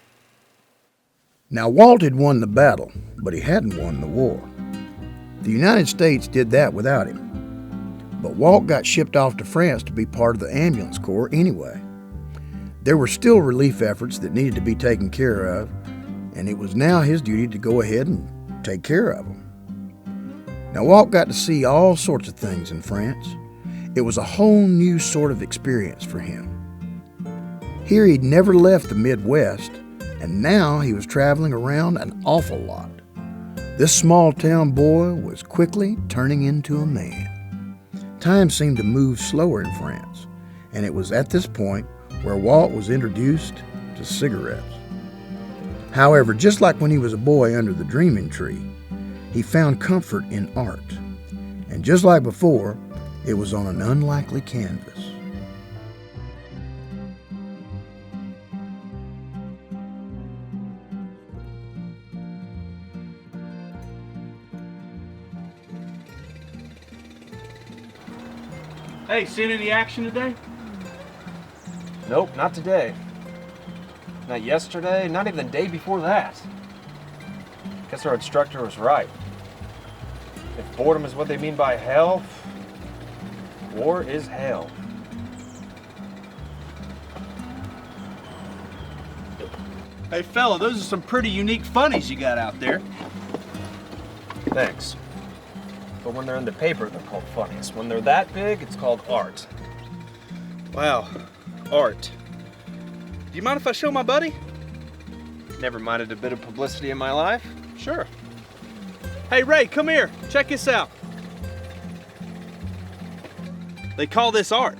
Now, Walt had won the battle, but he hadn't won the war. The United States did that without him. But Walt got shipped off to France to be part of the ambulance corps anyway. There were still relief efforts that needed to be taken care of, and it was now his duty to go ahead and take care of them. Now, Walt got to see all sorts of things in France. It was a whole new sort of experience for him. Here he'd never left the Midwest, and now he was traveling around an awful lot. This small-town boy was quickly turning into a man. Time seemed to move slower in France, and it was at this point where Walt was introduced to cigarettes. However, just like when he was a boy under the dreaming tree, he found comfort in art. And just like before, it was on an unlikely canvas. Hey, seen any action today? Nope, not today. Not yesterday, not even the day before that. Guess our instructor was right. If boredom is what they mean by hell, war is hell. Hey fella, those are some pretty unique funnies you got out there. Thanks. But when they're in the paper, they're called funnies. When they're that big, it's called art. Wow, art. Do you mind if I show my buddy? Never minded a bit of publicity in my life. Sure. Hey Ray, come here, check this out. They call this art.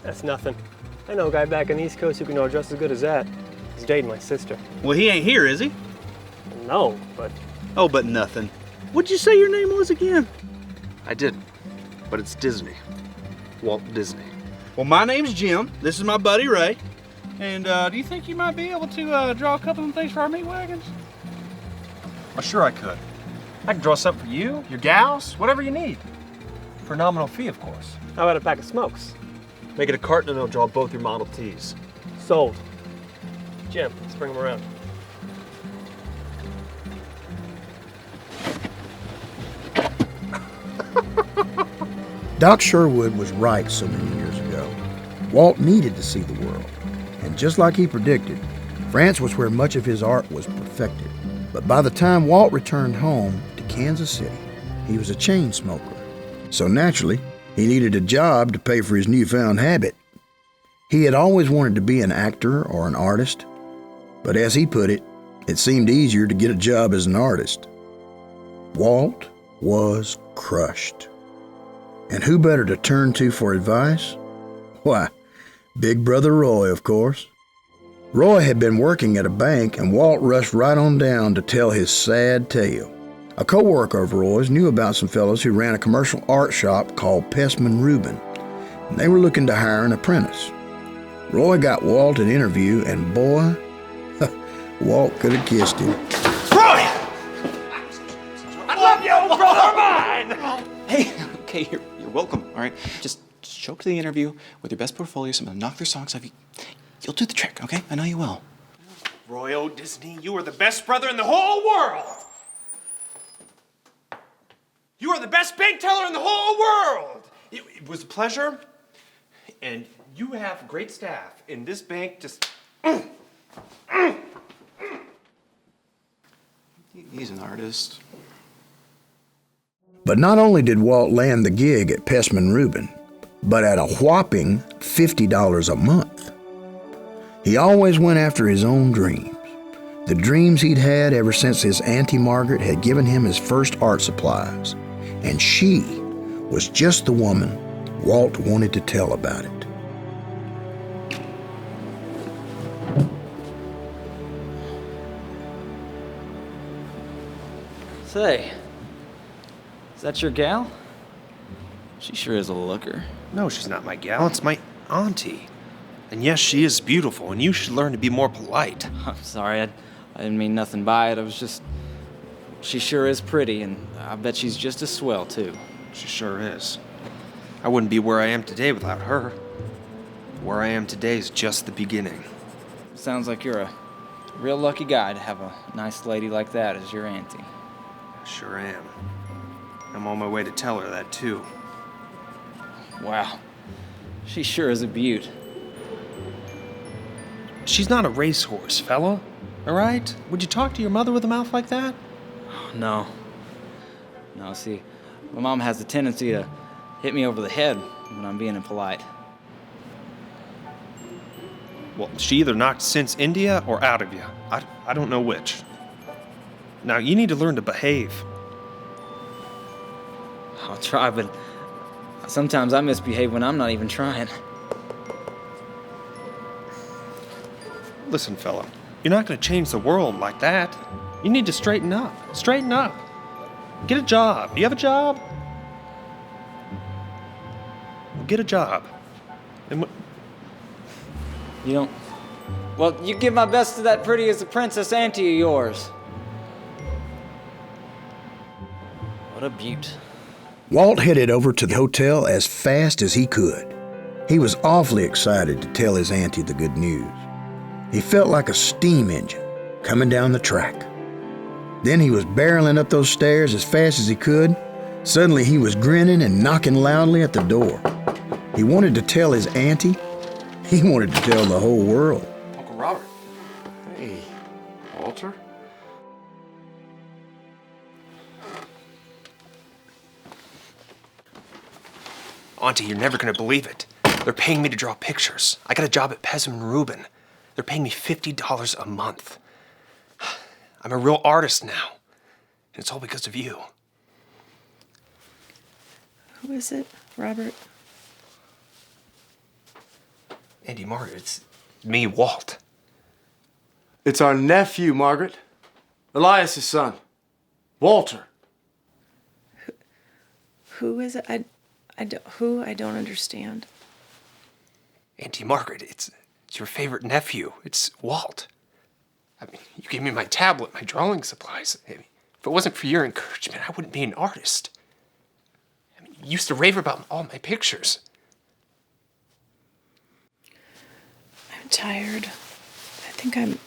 That's nothing. I know a guy back on the East Coast who can draw just as good as that. He's dating my sister. Well, he ain't here, is he? No, but... Oh, but nothing. What'd you say your name was again? I didn't, but it's Disney. Walt Disney. Well, my name's Jim. This is my buddy Ray. And do you think you might be able to draw a couple of things for our meat wagons? Well, sure I could. I can draw something for you, your gals, whatever you need. For a nominal fee, of course. How about a pack of smokes? Make it a carton and I'll draw both your Model Ts. Sold. Jim, let's bring him around. Doc Sherwood was right so many years ago. Walt needed to see the world. And just like he predicted, France was where much of his art was perfected. But by the time Walt returned home to Kansas City, he was a chain smoker. So naturally, he needed a job to pay for his newfound habit. He had always wanted to be an actor or an artist, but as he put it, it seemed easier to get a job as an artist. Walt was crushed. And who better to turn to for advice? Why, Big Brother Roy, of course. Roy had been working at a bank, and Walt rushed right on down to tell his sad tale. A co-worker of Roy's knew about some fellows who ran a commercial art shop called Pestman Rubin, and they were looking to hire an apprentice. Roy got Walt an interview, and boy, Walt could have kissed him. Roy! on! Hey, okay, you're welcome, all right? Just show up to the interview with your best portfolio, so I'm gonna knock their socks off you. You'll do the trick, okay? I know you will. Roy Disney, you are the best brother in the whole world! You are the best bank teller in the whole world! It was a pleasure, and you have great staff, and this bank just... He's an artist. But not only did Walt land the gig at Pestman Rubin, but at a whopping $50 a month. He always went after his own dreams, the dreams he'd had ever since his Auntie Margaret had given him his first art supplies, and she was just the woman Walt wanted to tell about it. Say, is that your gal? She sure is a looker. No, she's not my gal. It's my auntie. And yes, she is beautiful, and you should learn to be more polite. I'm sorry, I didn't mean nothing by it. I was just... She sure is pretty, and I bet she's just as swell, too. She sure is. I wouldn't be where I am today without her. Where I am today is just the beginning. Sounds like you're a real lucky guy to have a nice lady like that as your auntie. I sure am. I'm on my way to tell her that, too. Wow. She sure is a beaut. She's not a racehorse, fella. All right? Would you talk to your mother with a mouth like that? No. No, see, my mom has a tendency to hit me over the head when I'm being impolite. Well, she either knocked sense into you or out of you. I don't know which. Now, you need to learn to behave. I'll try, but sometimes I misbehave when I'm not even trying. Listen, fella, you're not going to change the world like that. You need to straighten up. Straighten up. Get a job. Do you have a job? Well, get a job. And You don't... Well, you give my best to that pretty as a princess auntie of yours. What a beaut. Walt headed over to the hotel as fast as he could. He was awfully excited to tell his auntie the good news. He felt like a steam engine coming down the track. Then he was barreling up those stairs as fast as he could. Suddenly he was grinning and knocking loudly at the door. He wanted to tell his auntie. He wanted to tell the whole world. Uncle Robert. Hey, Walter? Auntie, you're never going to believe it. They're paying me to draw pictures. I got a job at Pestman Rubin. They're paying me $50 a month. I'm a real artist now. And it's all because of you. Who is it, Robert? Auntie Margaret, it's me, Walt. It's our nephew, Margaret. Elias' son. Walter. Who is it? I don't understand. Auntie Margaret, it's your favorite nephew. It's Walt. I mean, you gave me my tablet, my drawing supplies. I mean, if it wasn't for your encouragement, I wouldn't be an artist. I mean, you used to rave about all my pictures. I'm tired. I think I'm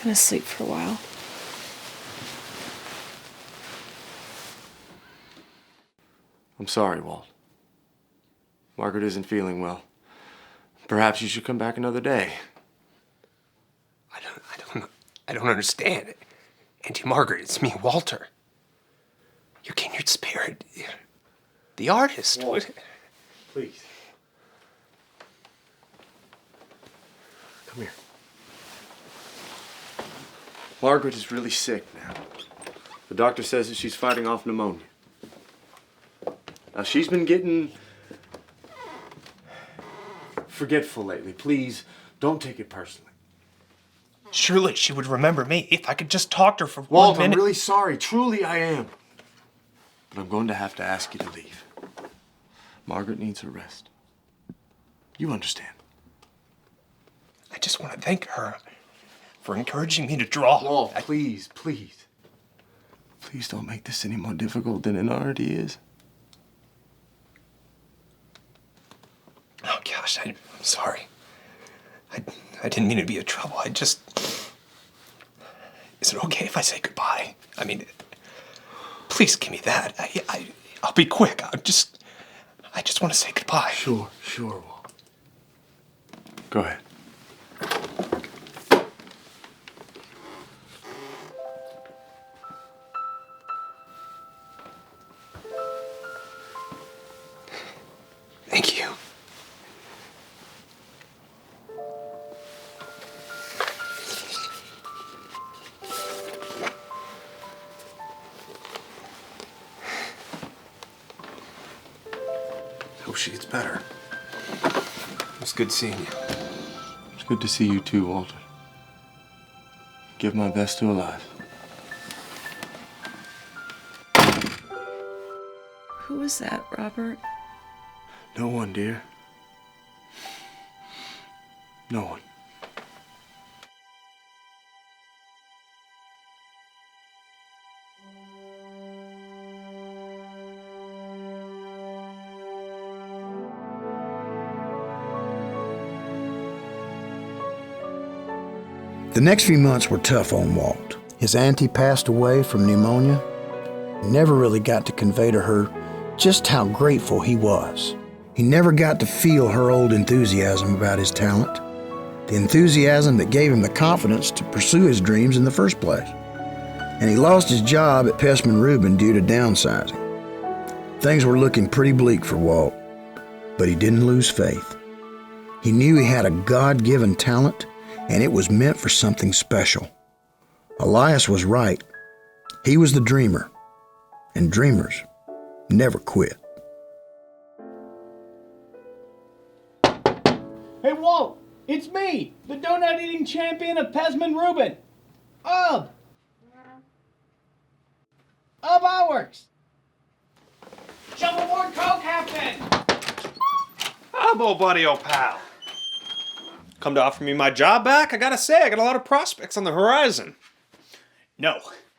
gonna sleep for a while. I'm sorry, Walt. Margaret isn't feeling well. Perhaps you should come back another day. I don't understand. Auntie Margaret, it's me, Walter. Your kindred spirit. The artist. Walt, please. Come here. Margaret is really sick now. The doctor says that she's fighting off pneumonia. Now, she's been getting forgetful lately. Please, don't take it personally. Surely she would remember me if I could just talk to her for Walt, 1 minute. I'm really sorry. Truly, I am. But I'm going to have to ask you to leave. Margaret needs a rest. You understand. I just want to thank her for encouraging me to draw. Walt, please, please. Please don't make this any more difficult than it already is. Oh, gosh, I'm sorry. I didn't mean to be a trouble. Is it okay if I say goodbye? I mean, please give me that. I'll be quick. I just want to say goodbye. Sure, Walt. Go ahead. Thank you. Hope she gets better. It's good seeing you. It's good to see you too, Walter. Give my best to Elias. Who is that, Robert? No one, dear. No one. The next few months were tough on Walt. His auntie passed away from pneumonia. He never really got to convey to her just how grateful he was. He never got to feel her old enthusiasm about his talent, the enthusiasm that gave him the confidence to pursue his dreams in the first place. And he lost his job at Pessman Rubin due to downsizing. Things were looking pretty bleak for Walt, but he didn't lose faith. He knew he had a God-given talent, and it was meant for something special. Elias was right. He was the dreamer, and dreamers never quit. Hey, Walt, it's me, the donut-eating champion of Pessman Rubin. Ub Iwerks. Shuffleboard Coke, Captain. Oh, buddy, old pal. Come to offer me my job back? I gotta say, I got a lot of prospects on the horizon. No,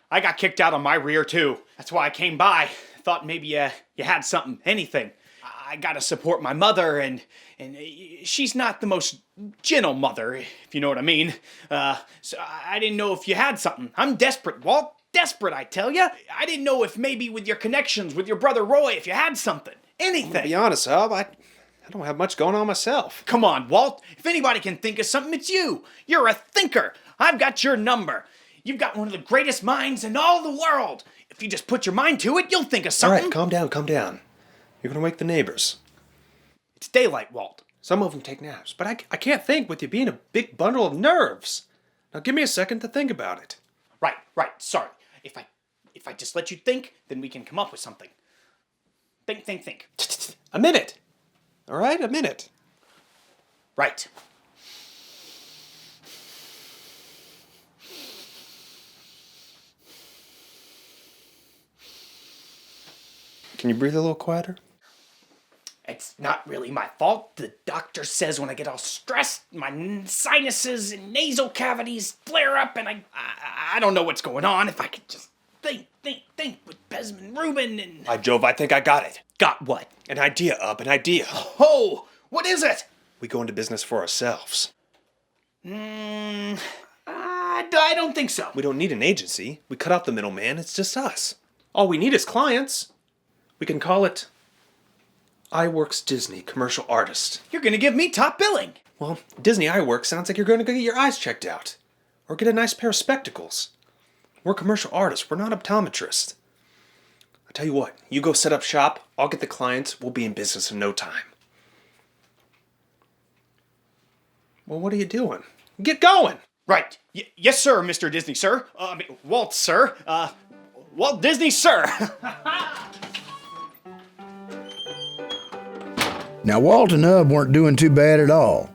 I got kicked out on my rear too. That's why I came by. Thought maybe you had something, anything. I gotta support my mother, and she's not the most gentle mother, if you know what I mean. So I didn't know if you had something. I'm desperate, Walt. Desperate, I tell ya. I didn't know if maybe with your connections with your brother Roy, if you had something. Anything. To be honest, Hub, I don't have much going on myself. Come on, Walt. If anybody can think of something, it's you. You're a thinker. I've got your number. You've got one of the greatest minds in all the world. If you just put your mind to it, you'll think of something. All right, calm down. You're gonna wake the neighbors. It's daylight, Walt. Some of them take naps, but I can't think with you being a big bundle of nerves. Now give me a second to think about it. Right. Sorry. If I just let you think, then we can come up with something. Think. A minute. All right, a minute. Right. Can you breathe a little quieter? It's not really my fault. The doctor says when I get all stressed, my sinuses and nasal cavities flare up, and I don't know what's going on. If I could just think with Pessman Rubin and... By Jove, I think I got it. Got what? An idea, an idea. Oh, what is it? We go into business for ourselves. I don't think so. We don't need an agency. We cut out the middleman. It's just us. All we need is clients. We can call it Iwerks Disney Commercial Artist. You're gonna give me top billing. Well, Disney Iwerks sounds like you're gonna go get your eyes checked out. Or get a nice pair of spectacles. We're commercial artists. We're not optometrists. I tell you what, you go set up shop. I'll get the clients. We'll be in business in no time. Well, what are you doing? Get going! Right. Yes, sir, Mr. Disney, sir. Walt, sir. Walt Disney, sir. Now, Walt and Ub weren't doing too bad at all.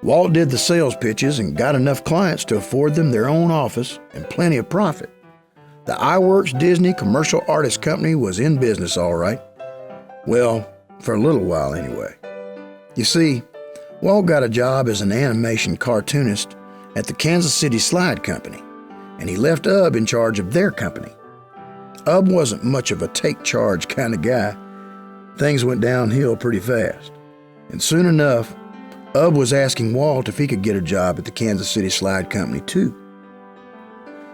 Walt did the sales pitches and got enough clients to afford them their own office and plenty of profit. The Iwerks Disney Commercial Artist Company was in business all right. Well, for a little while anyway. You see, Walt got a job as an animation cartoonist at the Kansas City Slide Company, and he left Ub in charge of their company. Ub wasn't much of a take-charge kind of guy. Things went downhill pretty fast. And soon enough, Ub was asking Walt if he could get a job at the Kansas City Slide Company too.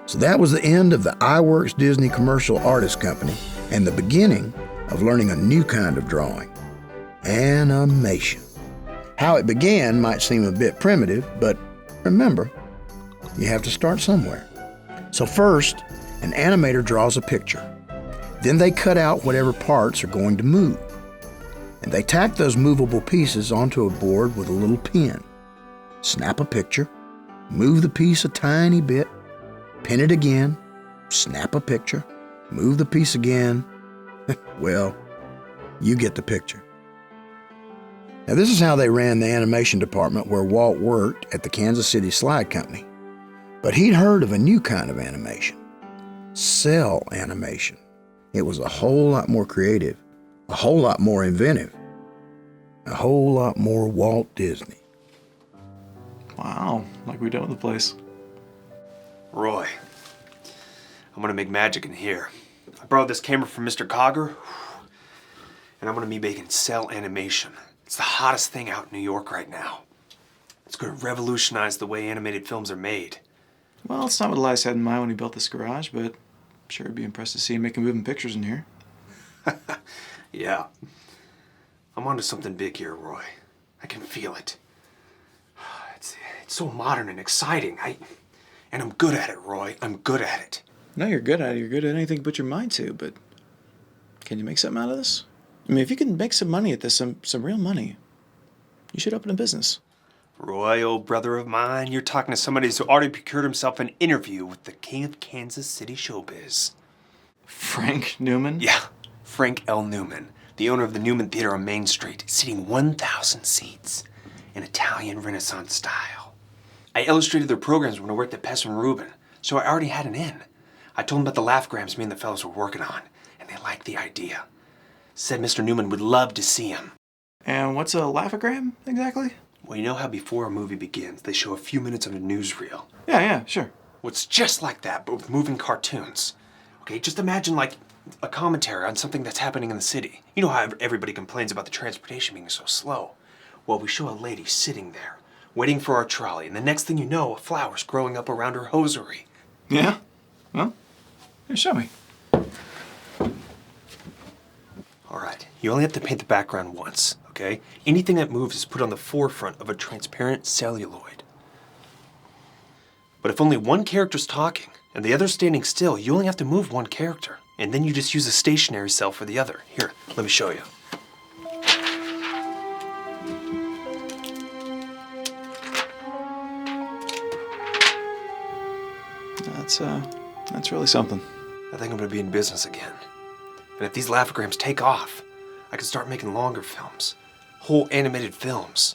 So that was the end of the iWorks Disney Commercial Artist Company and the beginning of learning a new kind of drawing, animation. How it began might seem a bit primitive, but remember, you have to start somewhere. So first, an animator draws a picture. Then they cut out whatever parts are going to move. And they tack those movable pieces onto a board with a little pin. Snap a picture, move the piece a tiny bit, pin it again, snap a picture, move the piece again. Well, you get the picture. Now this is how they ran the animation department where Walt worked at the Kansas City Slide Company. But he'd heard of a new kind of animation, cell animation. It was a whole lot more creative, a whole lot more inventive, a whole lot more Walt Disney. Wow, like we done with the place. Roy, I'm gonna make magic in here. I borrowed this camera from Mr. Cogger, and I'm gonna be making cell animation. It's the hottest thing out in New York right now. It's gonna revolutionize the way animated films are made. Well, it's not what Elias had in mind when he built this garage, but I'm sure he'd be impressed to see him making moving pictures in here. Yeah. I'm onto something big here, Roy. I can feel it. It's so modern and exciting. And I'm good at it, Roy. I'm good at it. No, you're good at it. You're good at anything you put your mind to, but can you make something out of this? I mean, if you can make some money at this, some real money, you should open a business. Roy, old brother of mine, you're talking to somebody who's already procured himself an interview with the king of Kansas City showbiz. Frank Newman? Yeah, Frank L. Newman, the owner of the Newman Theater on Main Street, seating 1,000 seats in Italian Renaissance style. I illustrated their programs when I worked at Pest and Rubin, so I already had an in. I told them about the laughgrams me and the fellows were working on, and they liked the idea. Said Mr. Newman would love to see him. And what's a laughogram, exactly? Well, you know how before a movie begins, they show a few minutes of a newsreel? Yeah, sure. Well, it's just like that, but with moving cartoons. Okay, just imagine like a commentary on something that's happening in the city. You know how everybody complains about the transportation being so slow? Well, we show a lady sitting there, waiting for our trolley, and the next thing you know, a flower's growing up around her hosiery. Yeah? Well, here, show me. All right, you only have to paint the background once, okay? Anything that moves is put on the forefront of a transparent celluloid. But if only one character's talking and the other's standing still, you only have to move one character. And then you just use a stationary cell for the other. Here, let me show you. That's really something. I think I'm gonna be in business again. And if these laughograms take off, I can start making longer films. Whole animated films.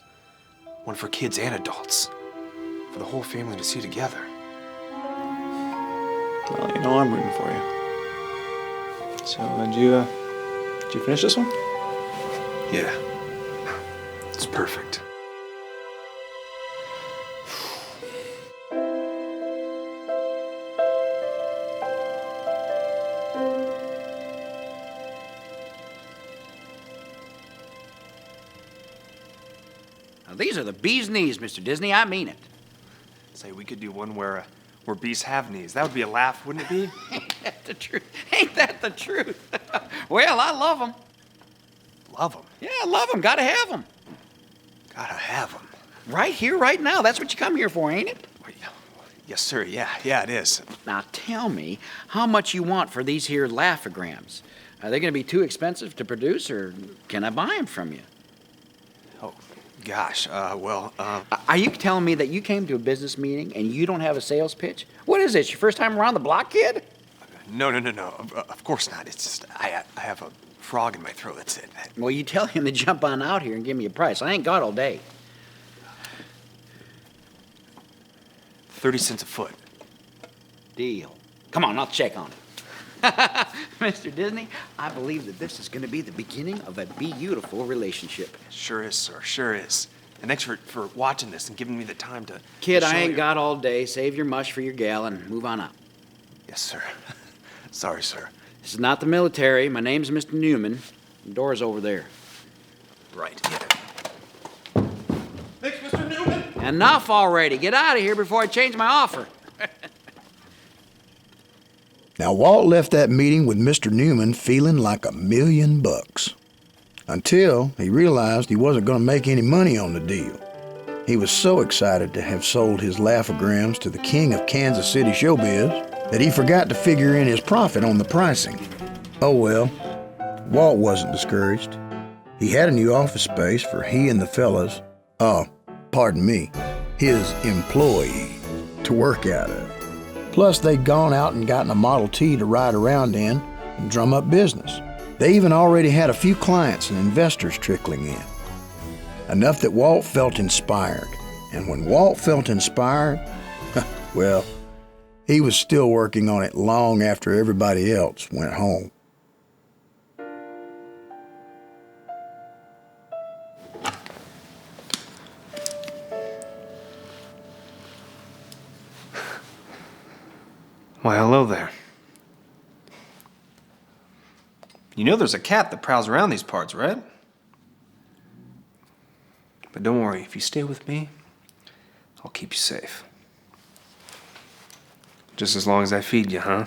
One for kids and adults. For the whole family to see together. Well, you know I'm rooting for you. So, did you finish this one? Yeah. It's perfect. Now, these are the bee's knees, Mr. Disney. I mean it. Say, we could do one where bees have knees. That would be a laugh, wouldn't it be? Ain't that the truth? Ain't that the truth? Well, I love them. Love them? Yeah, I love them. Gotta have them. Gotta have them. Right here, right now. That's what you come here for, ain't it? Yes, sir. Yeah, it is. Now, tell me how much you want for these here laughograms. Are they gonna be too expensive to produce, or can I buy them from you? Oh, gosh, Are you telling me that you came to a business meeting and you don't have a sales pitch? What is this, your first time around the block, kid? No. Of course not. It's just, I have a frog in my throat, that's it. Well, you tell him to jump on out here and give me a price. I ain't got all day. 30 cents a foot. Deal. Come on, I'll check on it. Mr. Disney, I believe that this is going to be the beginning of a beautiful relationship. Sure is, sir. Sure is. And thanks for watching this and giving me the time to... Kid, to show I ain't you. got all day. Save your mush for your gal and move on up. Yes, sir. Sorry, sir. This is not the military. My name's Mr. Newman. The door's over there. Right, Thanks, Mr. Newman. Enough already. Get out of here before I change my offer. Now, Walt left that meeting with Mr. Newman feeling like $1,000,000. Until he realized he wasn't going to make any money on the deal. He was so excited to have sold his laughograms to the king of Kansas City showbiz that he forgot to figure in his profit on the pricing. Oh well, Walt wasn't discouraged. He had a new office space for he and the fellas, pardon me, his employee, to work out of. Plus, they'd gone out and gotten a Model T to ride around in and drum up business. They even already had a few clients and investors trickling in. Enough that Walt felt inspired. And when Walt felt inspired, well, he was still working on it long after everybody else went home. Why, hello there. You know there's a cat that prowls around these parts, right? But don't worry, if you stay with me, I'll keep you safe. Just as long as I feed you, huh?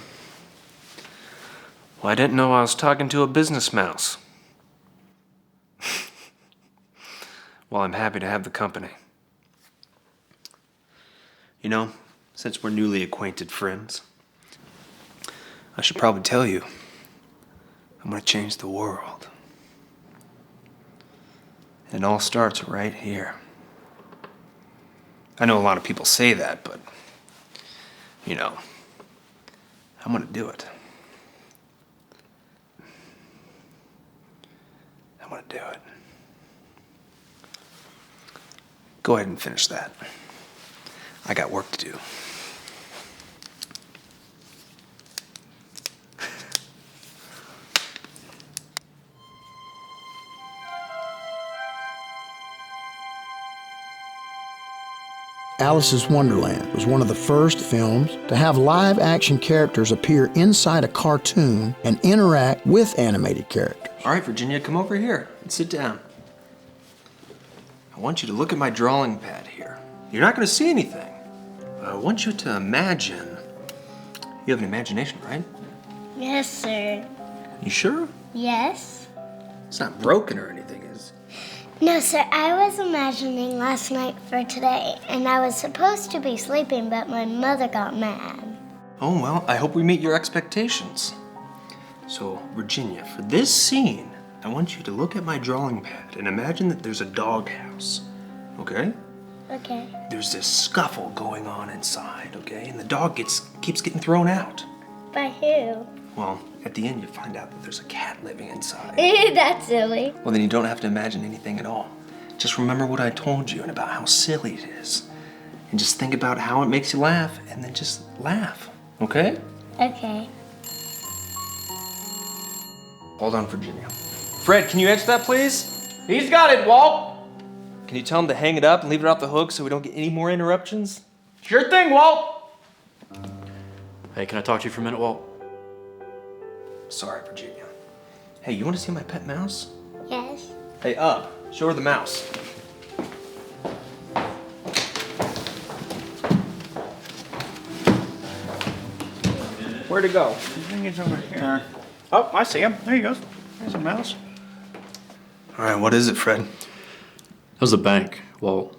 Well, I didn't know I was talking to a business mouse. Well, I'm happy to have the company. You know, since we're newly acquainted friends, I should probably tell you, I'm gonna change the world. And it all starts right here. I know a lot of people say that, but, you know, I'm gonna do it. I'm gonna do it. Go ahead and finish that. I got work to do. Alice's Wonderland was one of the first films to have live-action characters appear inside a cartoon and interact with animated characters. All right, Virginia, come over here and sit down. I want you to look at my drawing pad here. You're not going to see anything. I want you to imagine. You have an imagination, right? Yes, sir. You sure? Yes. It's not broken or anything, is it? No, sir. I was imagining last night for today, and I was supposed to be sleeping, but my mother got mad. Oh, well, I hope we meet your expectations. So, Virginia, for this scene, I want you to look at my drawing pad and imagine that there's a doghouse, okay? Okay. There's this scuffle going on inside, okay? And the dog keeps getting thrown out. By who? Well, at the end, you find out that there's a cat living inside. That's silly. Well, then you don't have to imagine anything at all. Just remember what I told you and about how silly it is. And just think about how it makes you laugh, and then just laugh, okay? Okay. Hold on, Virginia. Fred, can you answer that, please? He's got it, Walt. Can you tell him to hang it up and leave it off the hook so we don't get any more interruptions? Sure thing, Walt. Hey, can I talk to you for a minute, Walt? Sorry, Virginia. Hey, you want to see my pet mouse? Yes. Hey, up. Show her the mouse. Where'd it go? I think it's over here. Oh, I see him. There he goes. There's a mouse. All right, what is it, Fred? That was the bank, Walt.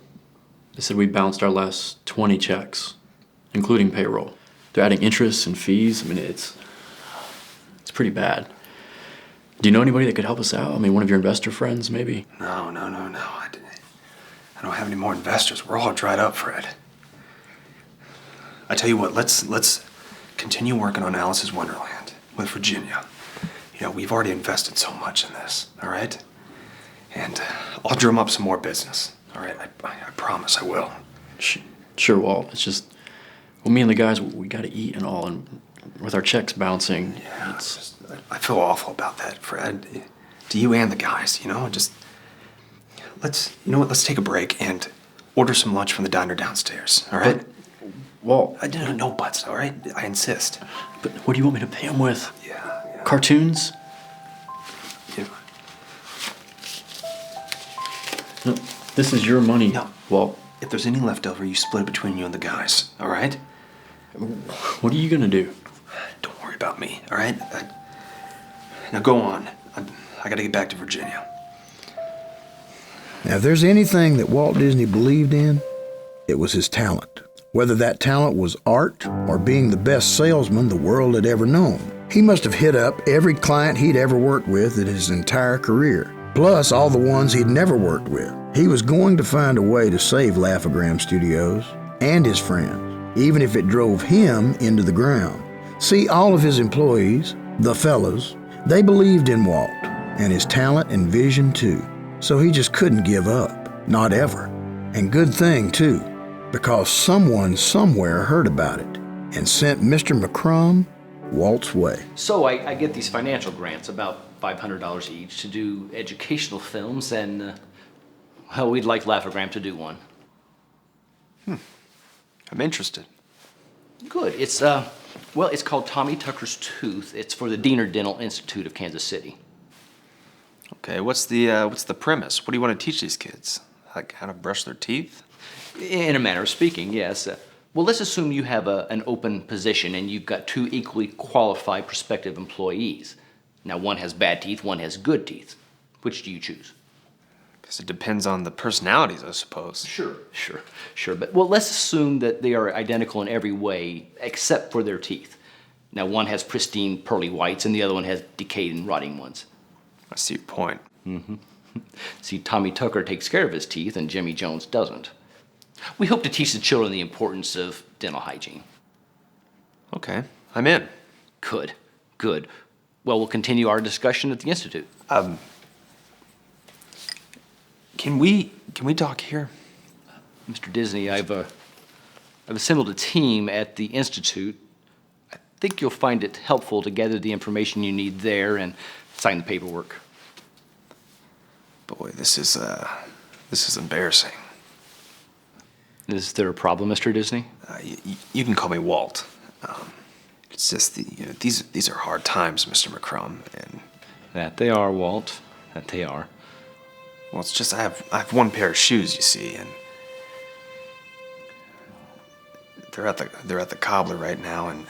They said we bounced our last 20 checks, including payroll. They're adding interest and fees. I mean, it's pretty bad. Do you know anybody that could help us out? I mean, one of your investor friends, maybe? No. I don't have any more investors. We're all dried up, Fred. I tell you what, let's continue working on Alice's Wonderland with Virginia. You know, we've already invested so much in this, all right? And I'll drum up some more business, all right? I promise I will. Sure, Walt. It's just, well, me and the guys, we got to eat and all, and with our checks bouncing, yeah, I feel awful about that, Fred. To you and the guys, you know, just let's take a break and order some lunch from the diner downstairs, all right? Walt. No buts, all right? I insist. But what do you want me to pay him with? Yeah. Cartoons? No, this is your money, Walt. If there's any left over, you split it between you and the guys, all right? What are you gonna do? Don't worry about me, all right? Now go on. I gotta get back to Virginia. Now, if there's anything that Walt Disney believed in, it was his talent. Whether that talent was art or being the best salesman the world had ever known. He must have hit up every client he'd ever worked with in his entire career, plus all the ones he'd never worked with. He was going to find a way to save Laugh-O-Gram Studios and his friends, even if it drove him into the ground. See, all of his employees, the fellas, they believed in Walt and his talent and vision too. So he just couldn't give up, not ever. And good thing too, because someone somewhere heard about it and sent Mr. McCrum Walt's way. So I get these financial grants, about $500 each, to do educational films, and well, we'd like Laugh-O-Gram to do one. I'm interested. Good. It's well, it's called Tommy Tucker's Tooth. It's for the Diener Dental Institute of Kansas City. Okay, what's the premise? What do you want to teach these kids? Like how to brush their teeth? In a manner of speaking, yes. Well, let's assume you have an open position and you've got two equally qualified prospective employees. Now, one has bad teeth, one has good teeth. Which do you choose? Guess it depends on the personalities, I suppose. Sure. But, well, let's assume that they are identical in every way except for their teeth. Now, one has pristine pearly whites and the other one has decayed and rotting ones. I see your point. Mm-hmm. See, Tommy Tucker takes care of his teeth and Jimmy Jones doesn't. We hope to teach the children the importance of dental hygiene. Okay, I'm in. Good. Well, we'll continue our discussion at the Institute. Can we talk here? Mr. Disney, I've assembled a team at the Institute. I think you'll find it helpful to gather the information you need there and sign the paperwork. Boy, this is embarrassing. Is there a problem, Mr. Disney? You can call me Walt. It's just these are hard times, Mr. McCrum, and that they are, Walt. That they are. Well, it's just I have one pair of shoes, you see, and they're at the cobbler right now, and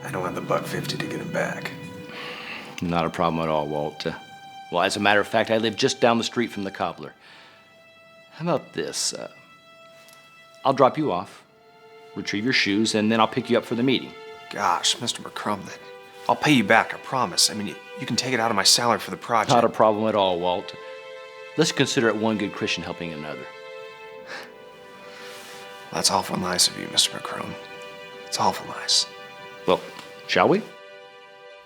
I don't have the $1.50 to get them back. Not a problem at all, Walt. Well, as a matter of fact, I live just down the street from the cobbler. How about this? I'll drop you off, retrieve your shoes, and then I'll pick you up for the meeting. Gosh, Mr. McCrum, I'll pay you back, I promise. I mean, you can take it out of my salary for the project. Not a problem at all, Walt. Let's consider it one good Christian helping another. That's awful nice of you, Mr. McCrum. It's awful nice. Well, shall we?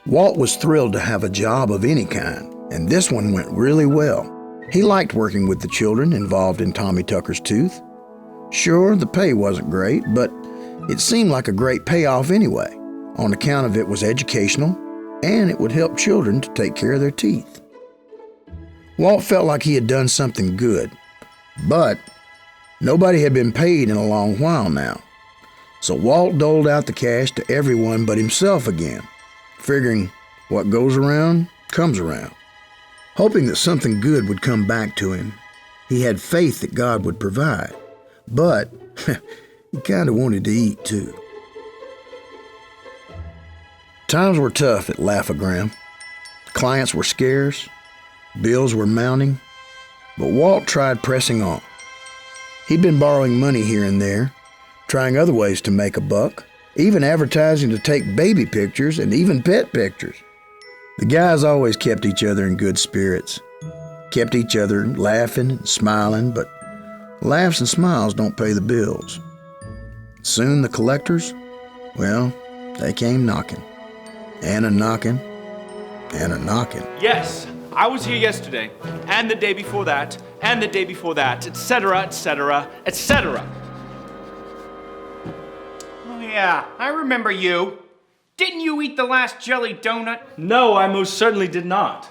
Walt was thrilled to have a job of any kind, and this one went really well. He liked working with the children involved in Tommy Tucker's Tooth. Sure, the pay wasn't great, but it seemed like a great payoff anyway, on account of it was educational, and it would help children to take care of their teeth. Walt felt like he had done something good, but nobody had been paid in a long while now. So Walt doled out the cash to everyone but himself again, figuring what goes around comes around. Hoping that something good would come back to him, he had faith that God would provide, but he kind of wanted to eat too. Times were tough at Laugh-O-Gram. Clients were scarce, bills were mounting, but Walt tried pressing on. He'd been borrowing money here and there, trying other ways to make a buck, even advertising to take baby pictures and even pet pictures. The guys always kept each other in good spirits, kept each other laughing and smiling, but laughs and smiles don't pay the bills. Soon the collectors, well, they came knocking, and a knocking, and a knocking. Yes, I was here yesterday, and the day before that, and the day before that, etc., etc., etc. Oh yeah, I remember you. Didn't you eat the last jelly donut? No, I most certainly did not.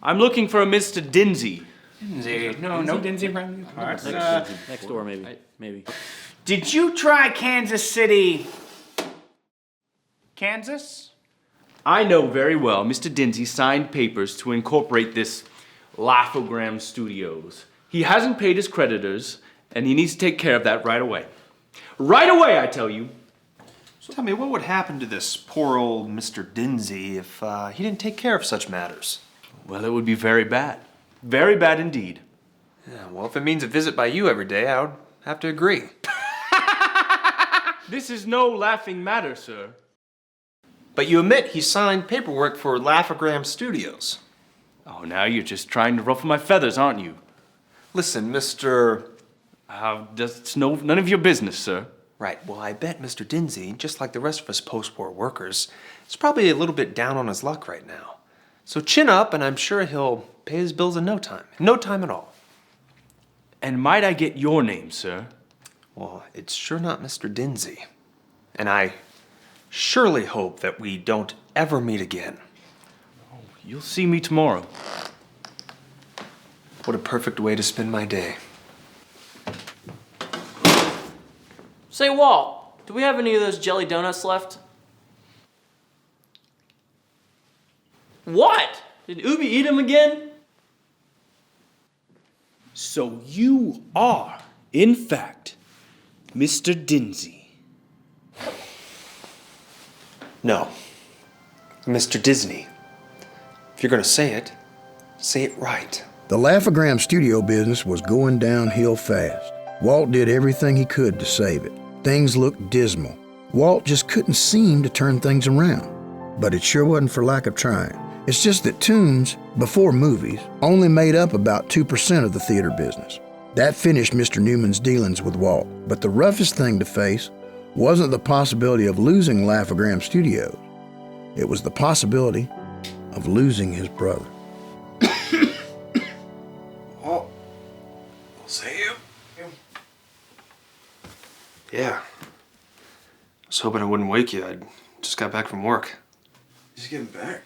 I'm looking for a Mr. Dinsey. Dinsey? No Dinsey around these parts. Next door, maybe. Did you try Kansas City Kansas? I know very well Mr. Dinsley signed papers to incorporate this Laughogram Studios. He hasn't paid his creditors, and he needs to take care of that right away. Right away, I tell you. So tell me, what would happen to this poor old Mr. Dinsley if he didn't take care of such matters? Well, it would be very bad. Very bad indeed. Yeah, well, if it means a visit by you every day, I would have to agree. This is no laughing matter, sir. But you admit he signed paperwork for Laughogram Studios. Oh, now you're just trying to ruffle my feathers, aren't you? Listen, Mr. That's none of your business, sir. Right, well, I bet Mr. Dinsley, just like the rest of us post-war workers, is probably a little bit down on his luck right now. So chin up, and I'm sure he'll pay his bills in no time. No time at all. And might I get your name, sir? Well, it's sure not Mr. Dinsley. And I surely hope that we don't ever meet again. Oh, you'll see me tomorrow. What a perfect way to spend my day. Say, Walt, do we have any of those jelly donuts left? What? Did Ubi eat them again? So you are, in fact, Mr. Dinsley. No. Mr. Disney. If you're gonna say it right. The Laughogram studio business was going downhill fast. Walt did everything he could to save it. Things looked dismal. Walt just couldn't seem to turn things around. But it sure wasn't for lack of trying. It's just that tunes, before movies, only made up about 2% of the theater business. That finished Mr. Newman's dealings with Walt. But the roughest thing to face wasn't the possibility of losing Laughogram Studios. It was the possibility of losing his brother. Walt, I'll see you. Yeah. I was hoping I wouldn't wake you. I just got back from work. Just getting back.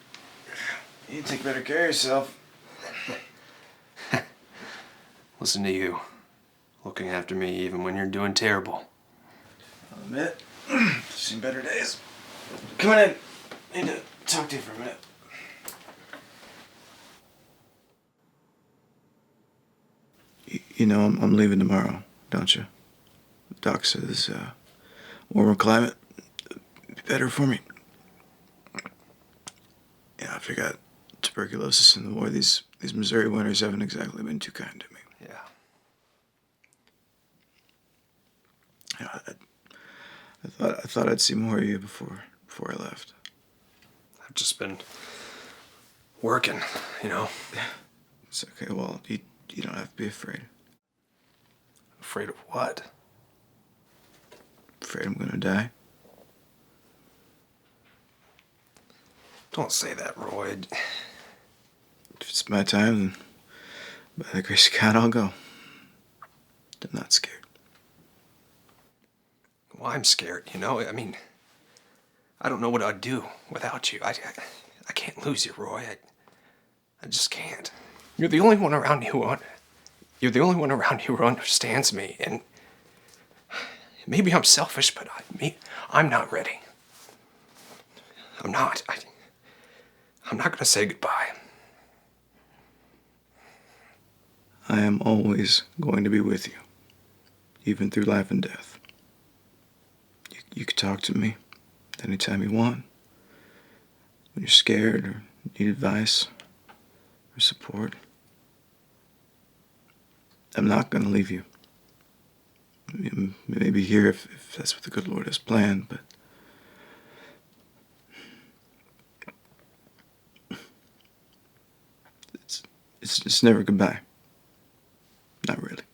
You need to take better care of yourself. Listen to you. Looking after me even when you're doing terrible. I'll admit, seen better days. Come on in. Need to talk to you for a minute. You know, I'm leaving tomorrow, don't you? Doc says, warmer climate, be better for me. Yeah, I forgot tuberculosis in the war. These Missouri winters haven't exactly been too kind to me. Yeah, I thought I'd see more of you before I left. I've just been working, you know. It's okay, Walt. You don't have to be afraid. Afraid of what? Afraid I'm gonna die? Don't say that, Roy. If it's my time, then by the grace of God, I'll go. I'm not scared. Well, I'm scared, you know? I mean, I don't know what I'd do without you. I can't lose you, Roy. I just can't. You're the only one around who understands me, and maybe I'm selfish, but I'm not ready. I'm not. I'm not gonna say goodbye. I am always going to be with you, even through life and death. You can talk to me anytime you want. When you're scared or need advice or support. I'm not going to leave you. Maybe here if that's what the good Lord has planned, but it's never goodbye. Not really.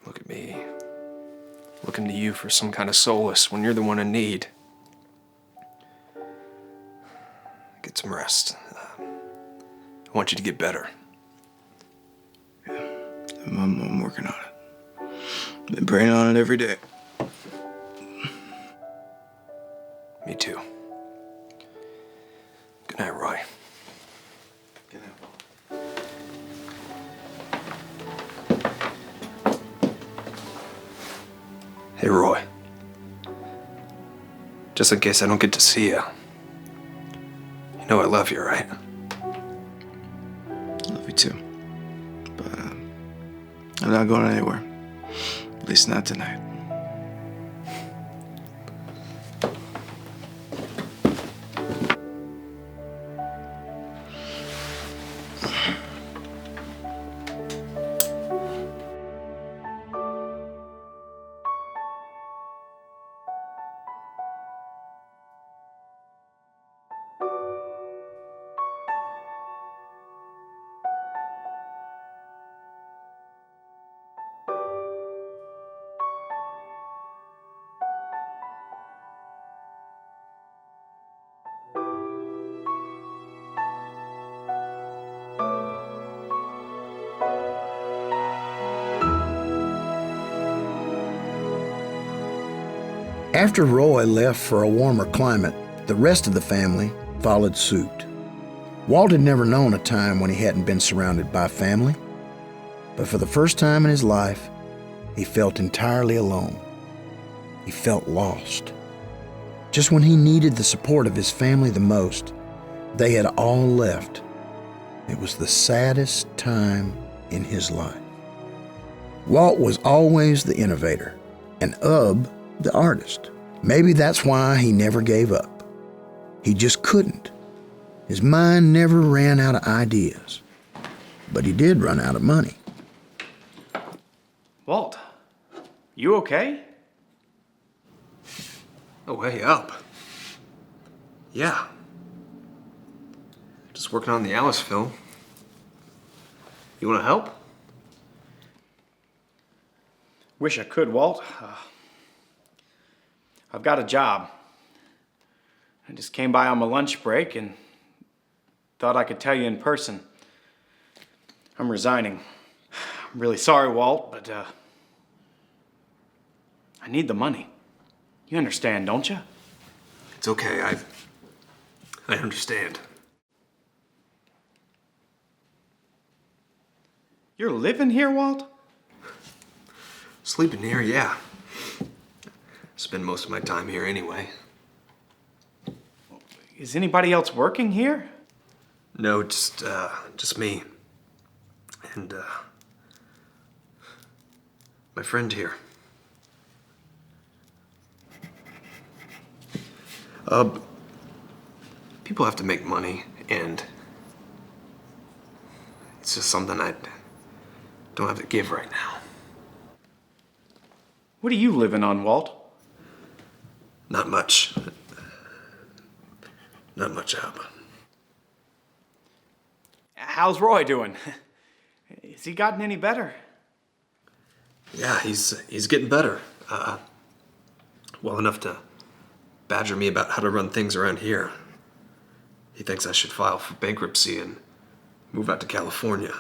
Look at me. Looking to you for some kind of solace when you're the one in need. Get some rest. I want you to get better. I'm working on it. Been praying on it every day. Me too. Good night, Roy. Good night. Hey, Roy. Just in case I don't get to see you. You know I love you, right? Love you too. But I'm not going anywhere. At least not tonight. After Roy left for a warmer climate, the rest of the family followed suit. Walt had never known a time when he hadn't been surrounded by family, but for the first time in his life, he felt entirely alone. He felt lost. Just when he needed the support of his family the most, they had all left. It was the saddest time in his life. Walt was always the innovator, and Ub the artist. Maybe that's why he never gave up. He just couldn't. His mind never ran out of ideas. But he did run out of money. Walt, you okay? Oh, hey, up. Yeah. Just working on the Alice film. You want to help? Wish I could, Walt. I've got a job. I just came by on my lunch break and thought I could tell you in person. I'm resigning. I'm really sorry, Walt, but I need the money. You understand, don't you? It's okay. I understand. You're living here, Walt? Sleeping here, yeah. Spend most of my time here anyway. Is anybody else working here? No, just me. And, my friend here. People have to make money, and it's just something I don't have to give right now. What are you living on, Walt? Not much. Not much up. How's Roy doing? Has he gotten any better? Yeah, he's getting better. Well enough to badger me about how to run things around here. He thinks I should file for bankruptcy and move out to California.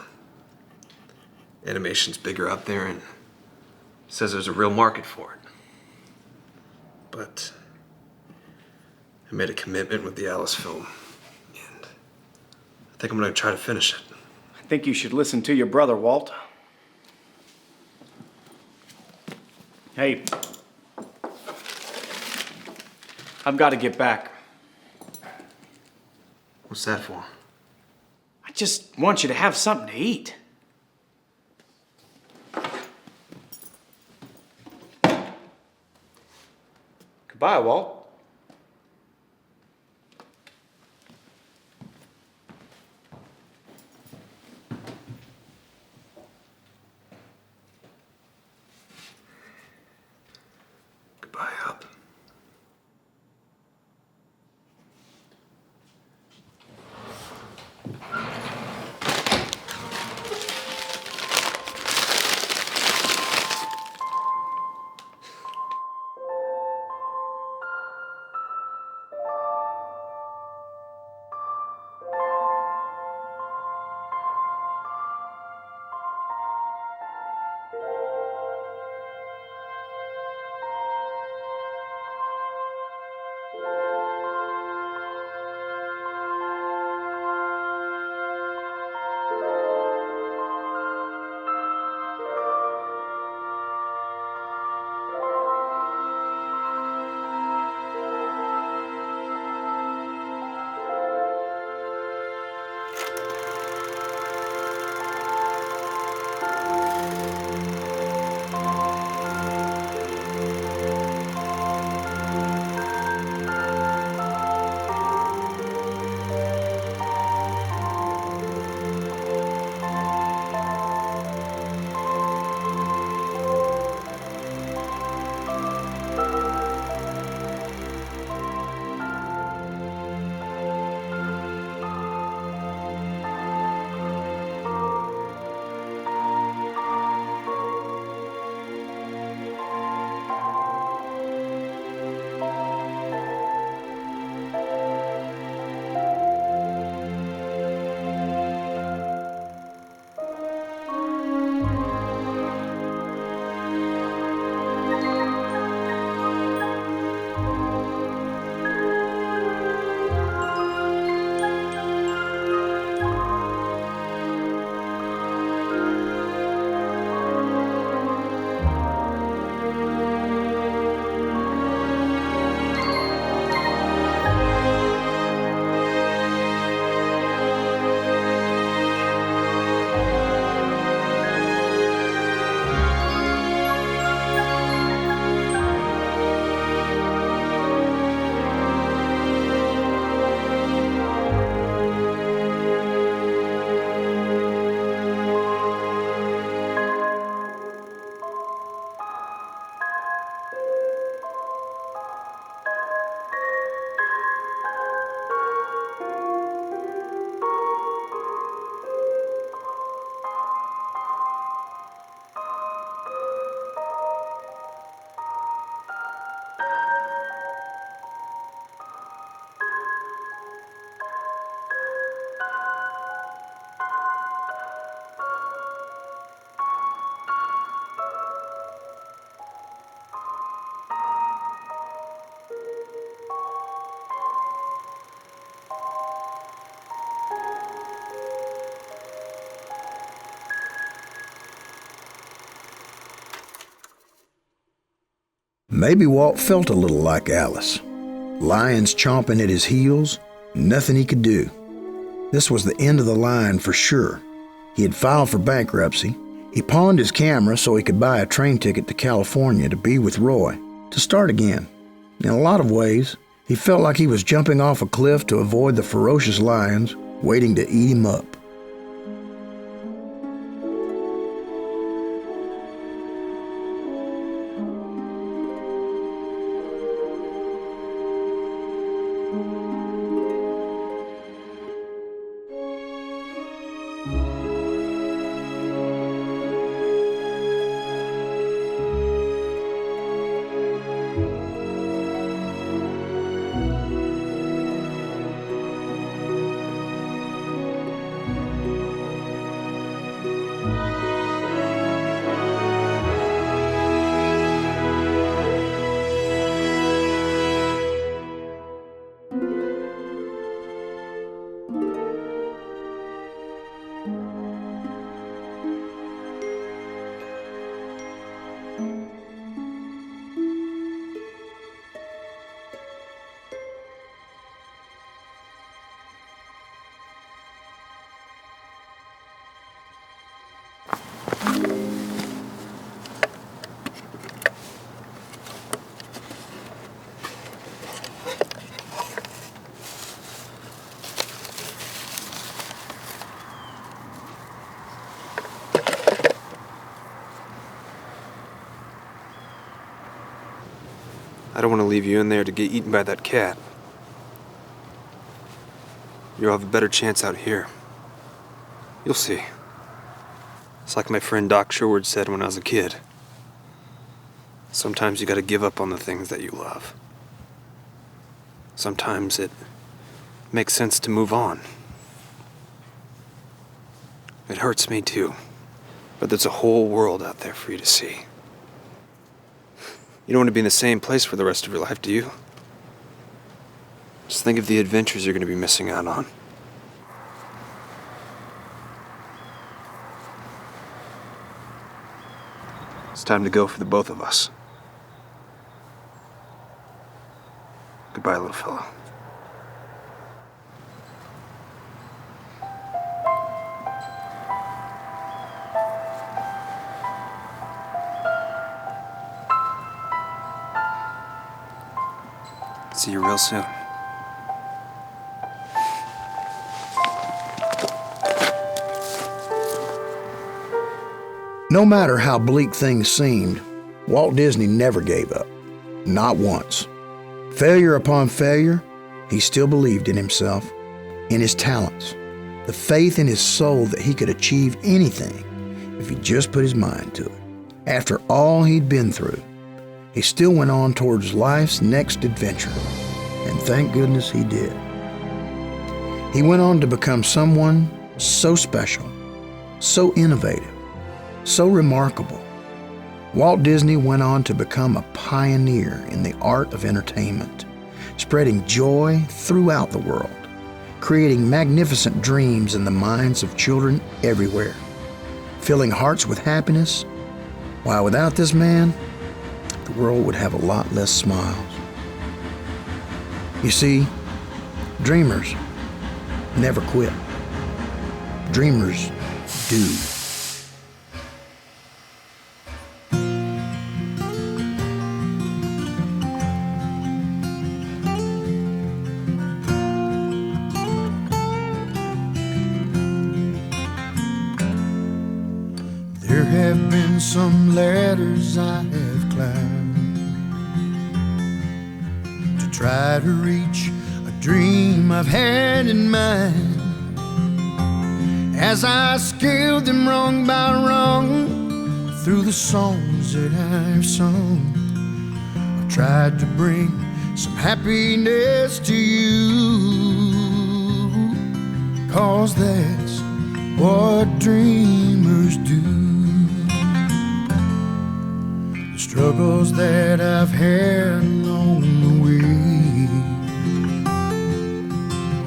Animation's bigger out there and says there's a real market for it. But I made a commitment with the Alice film, and I think I'm gonna try to finish it. I think you should listen to your brother, Walt. Hey, I've got to get back. What's that for? I just want you to have something to eat. Goodbye, Walt. Goodbye, Up. Maybe Walt felt a little like Alice. Lions chomping at his heels, nothing he could do. This was the end of the line for sure. He had filed for bankruptcy. He pawned his camera so he could buy a train ticket to California to be with Roy, to start again. In a lot of ways, he felt like he was jumping off a cliff to avoid the ferocious lions waiting to eat him up. I don't want to leave you in there to get eaten by that cat. You'll have a better chance out here. You'll see. It's like my friend Doc Sherwood said when I was a kid. Sometimes you gotta give up on the things that you love. Sometimes it makes sense to move on. It hurts me too, but there's a whole world out there for you to see. You don't want to be in the same place for the rest of your life, do you? Just think of the adventures you're going to be missing out on. It's time to go for the both of us. Goodbye, little fella. See you real soon. No matter how bleak things seemed, Walt Disney never gave up. Not once. Failure upon failure, he still believed in himself, in his talents, the faith in his soul that he could achieve anything if he just put his mind to it. After all he'd been through, he still went on towards life's next adventure, and thank goodness he did. He went on to become someone so special, so innovative, so remarkable. Walt Disney went on to become a pioneer in the art of entertainment, spreading joy throughout the world, creating magnificent dreams in the minds of children everywhere, filling hearts with happiness, while without this man, the world would have a lot less smiles. You see, dreamers never quit. Dreamers do. There have been some ladders I have climbed to try to reach a dream I've had in mind. As I scaled them rung by rung through the songs that I've sung, I've tried to bring some happiness to you, 'cause that's what dreamers do. The struggles that I've had along the way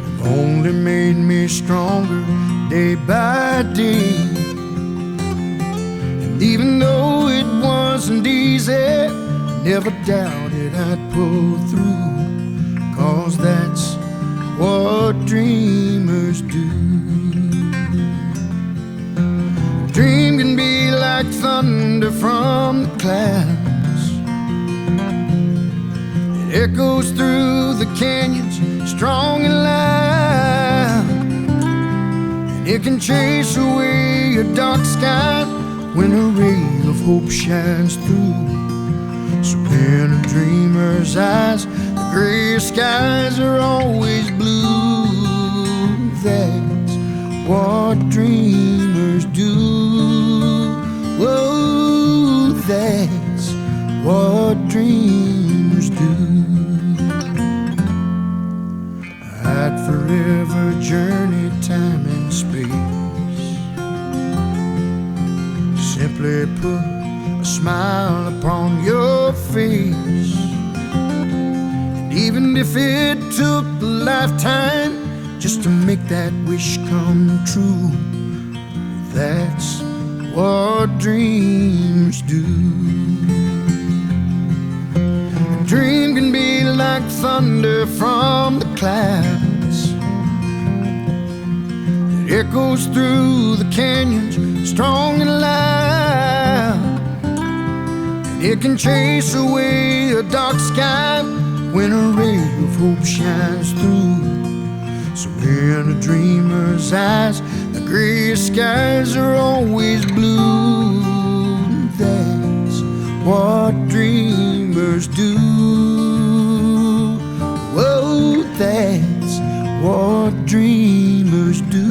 have only made me stronger day by day. And even though it wasn't easy, Never doubted I'd pull through, 'cause that's what dreamers do. A dream can be like thunder from the clouds. It echoes through the canyons, strong and loud. And it can chase away a dark sky when a ray of hope shines through. So in a dreamer's eyes, the gray skies are always blue. That's what dreamers do. Whoa, that's what dreamers do. I'd forever journey time and space. Simply put a smile upon your face. And even if it took a lifetime just to make that wish come true, that's what dreams do. A dream can be like thunder from the clouds. It echoes through the canyons, strong and loud. It can chase away a dark sky when a ray of hope shines through. So in a dreamer's eyes, the gray skies are always blue. That's what dreamers do. Whoa, that's what dreamers do.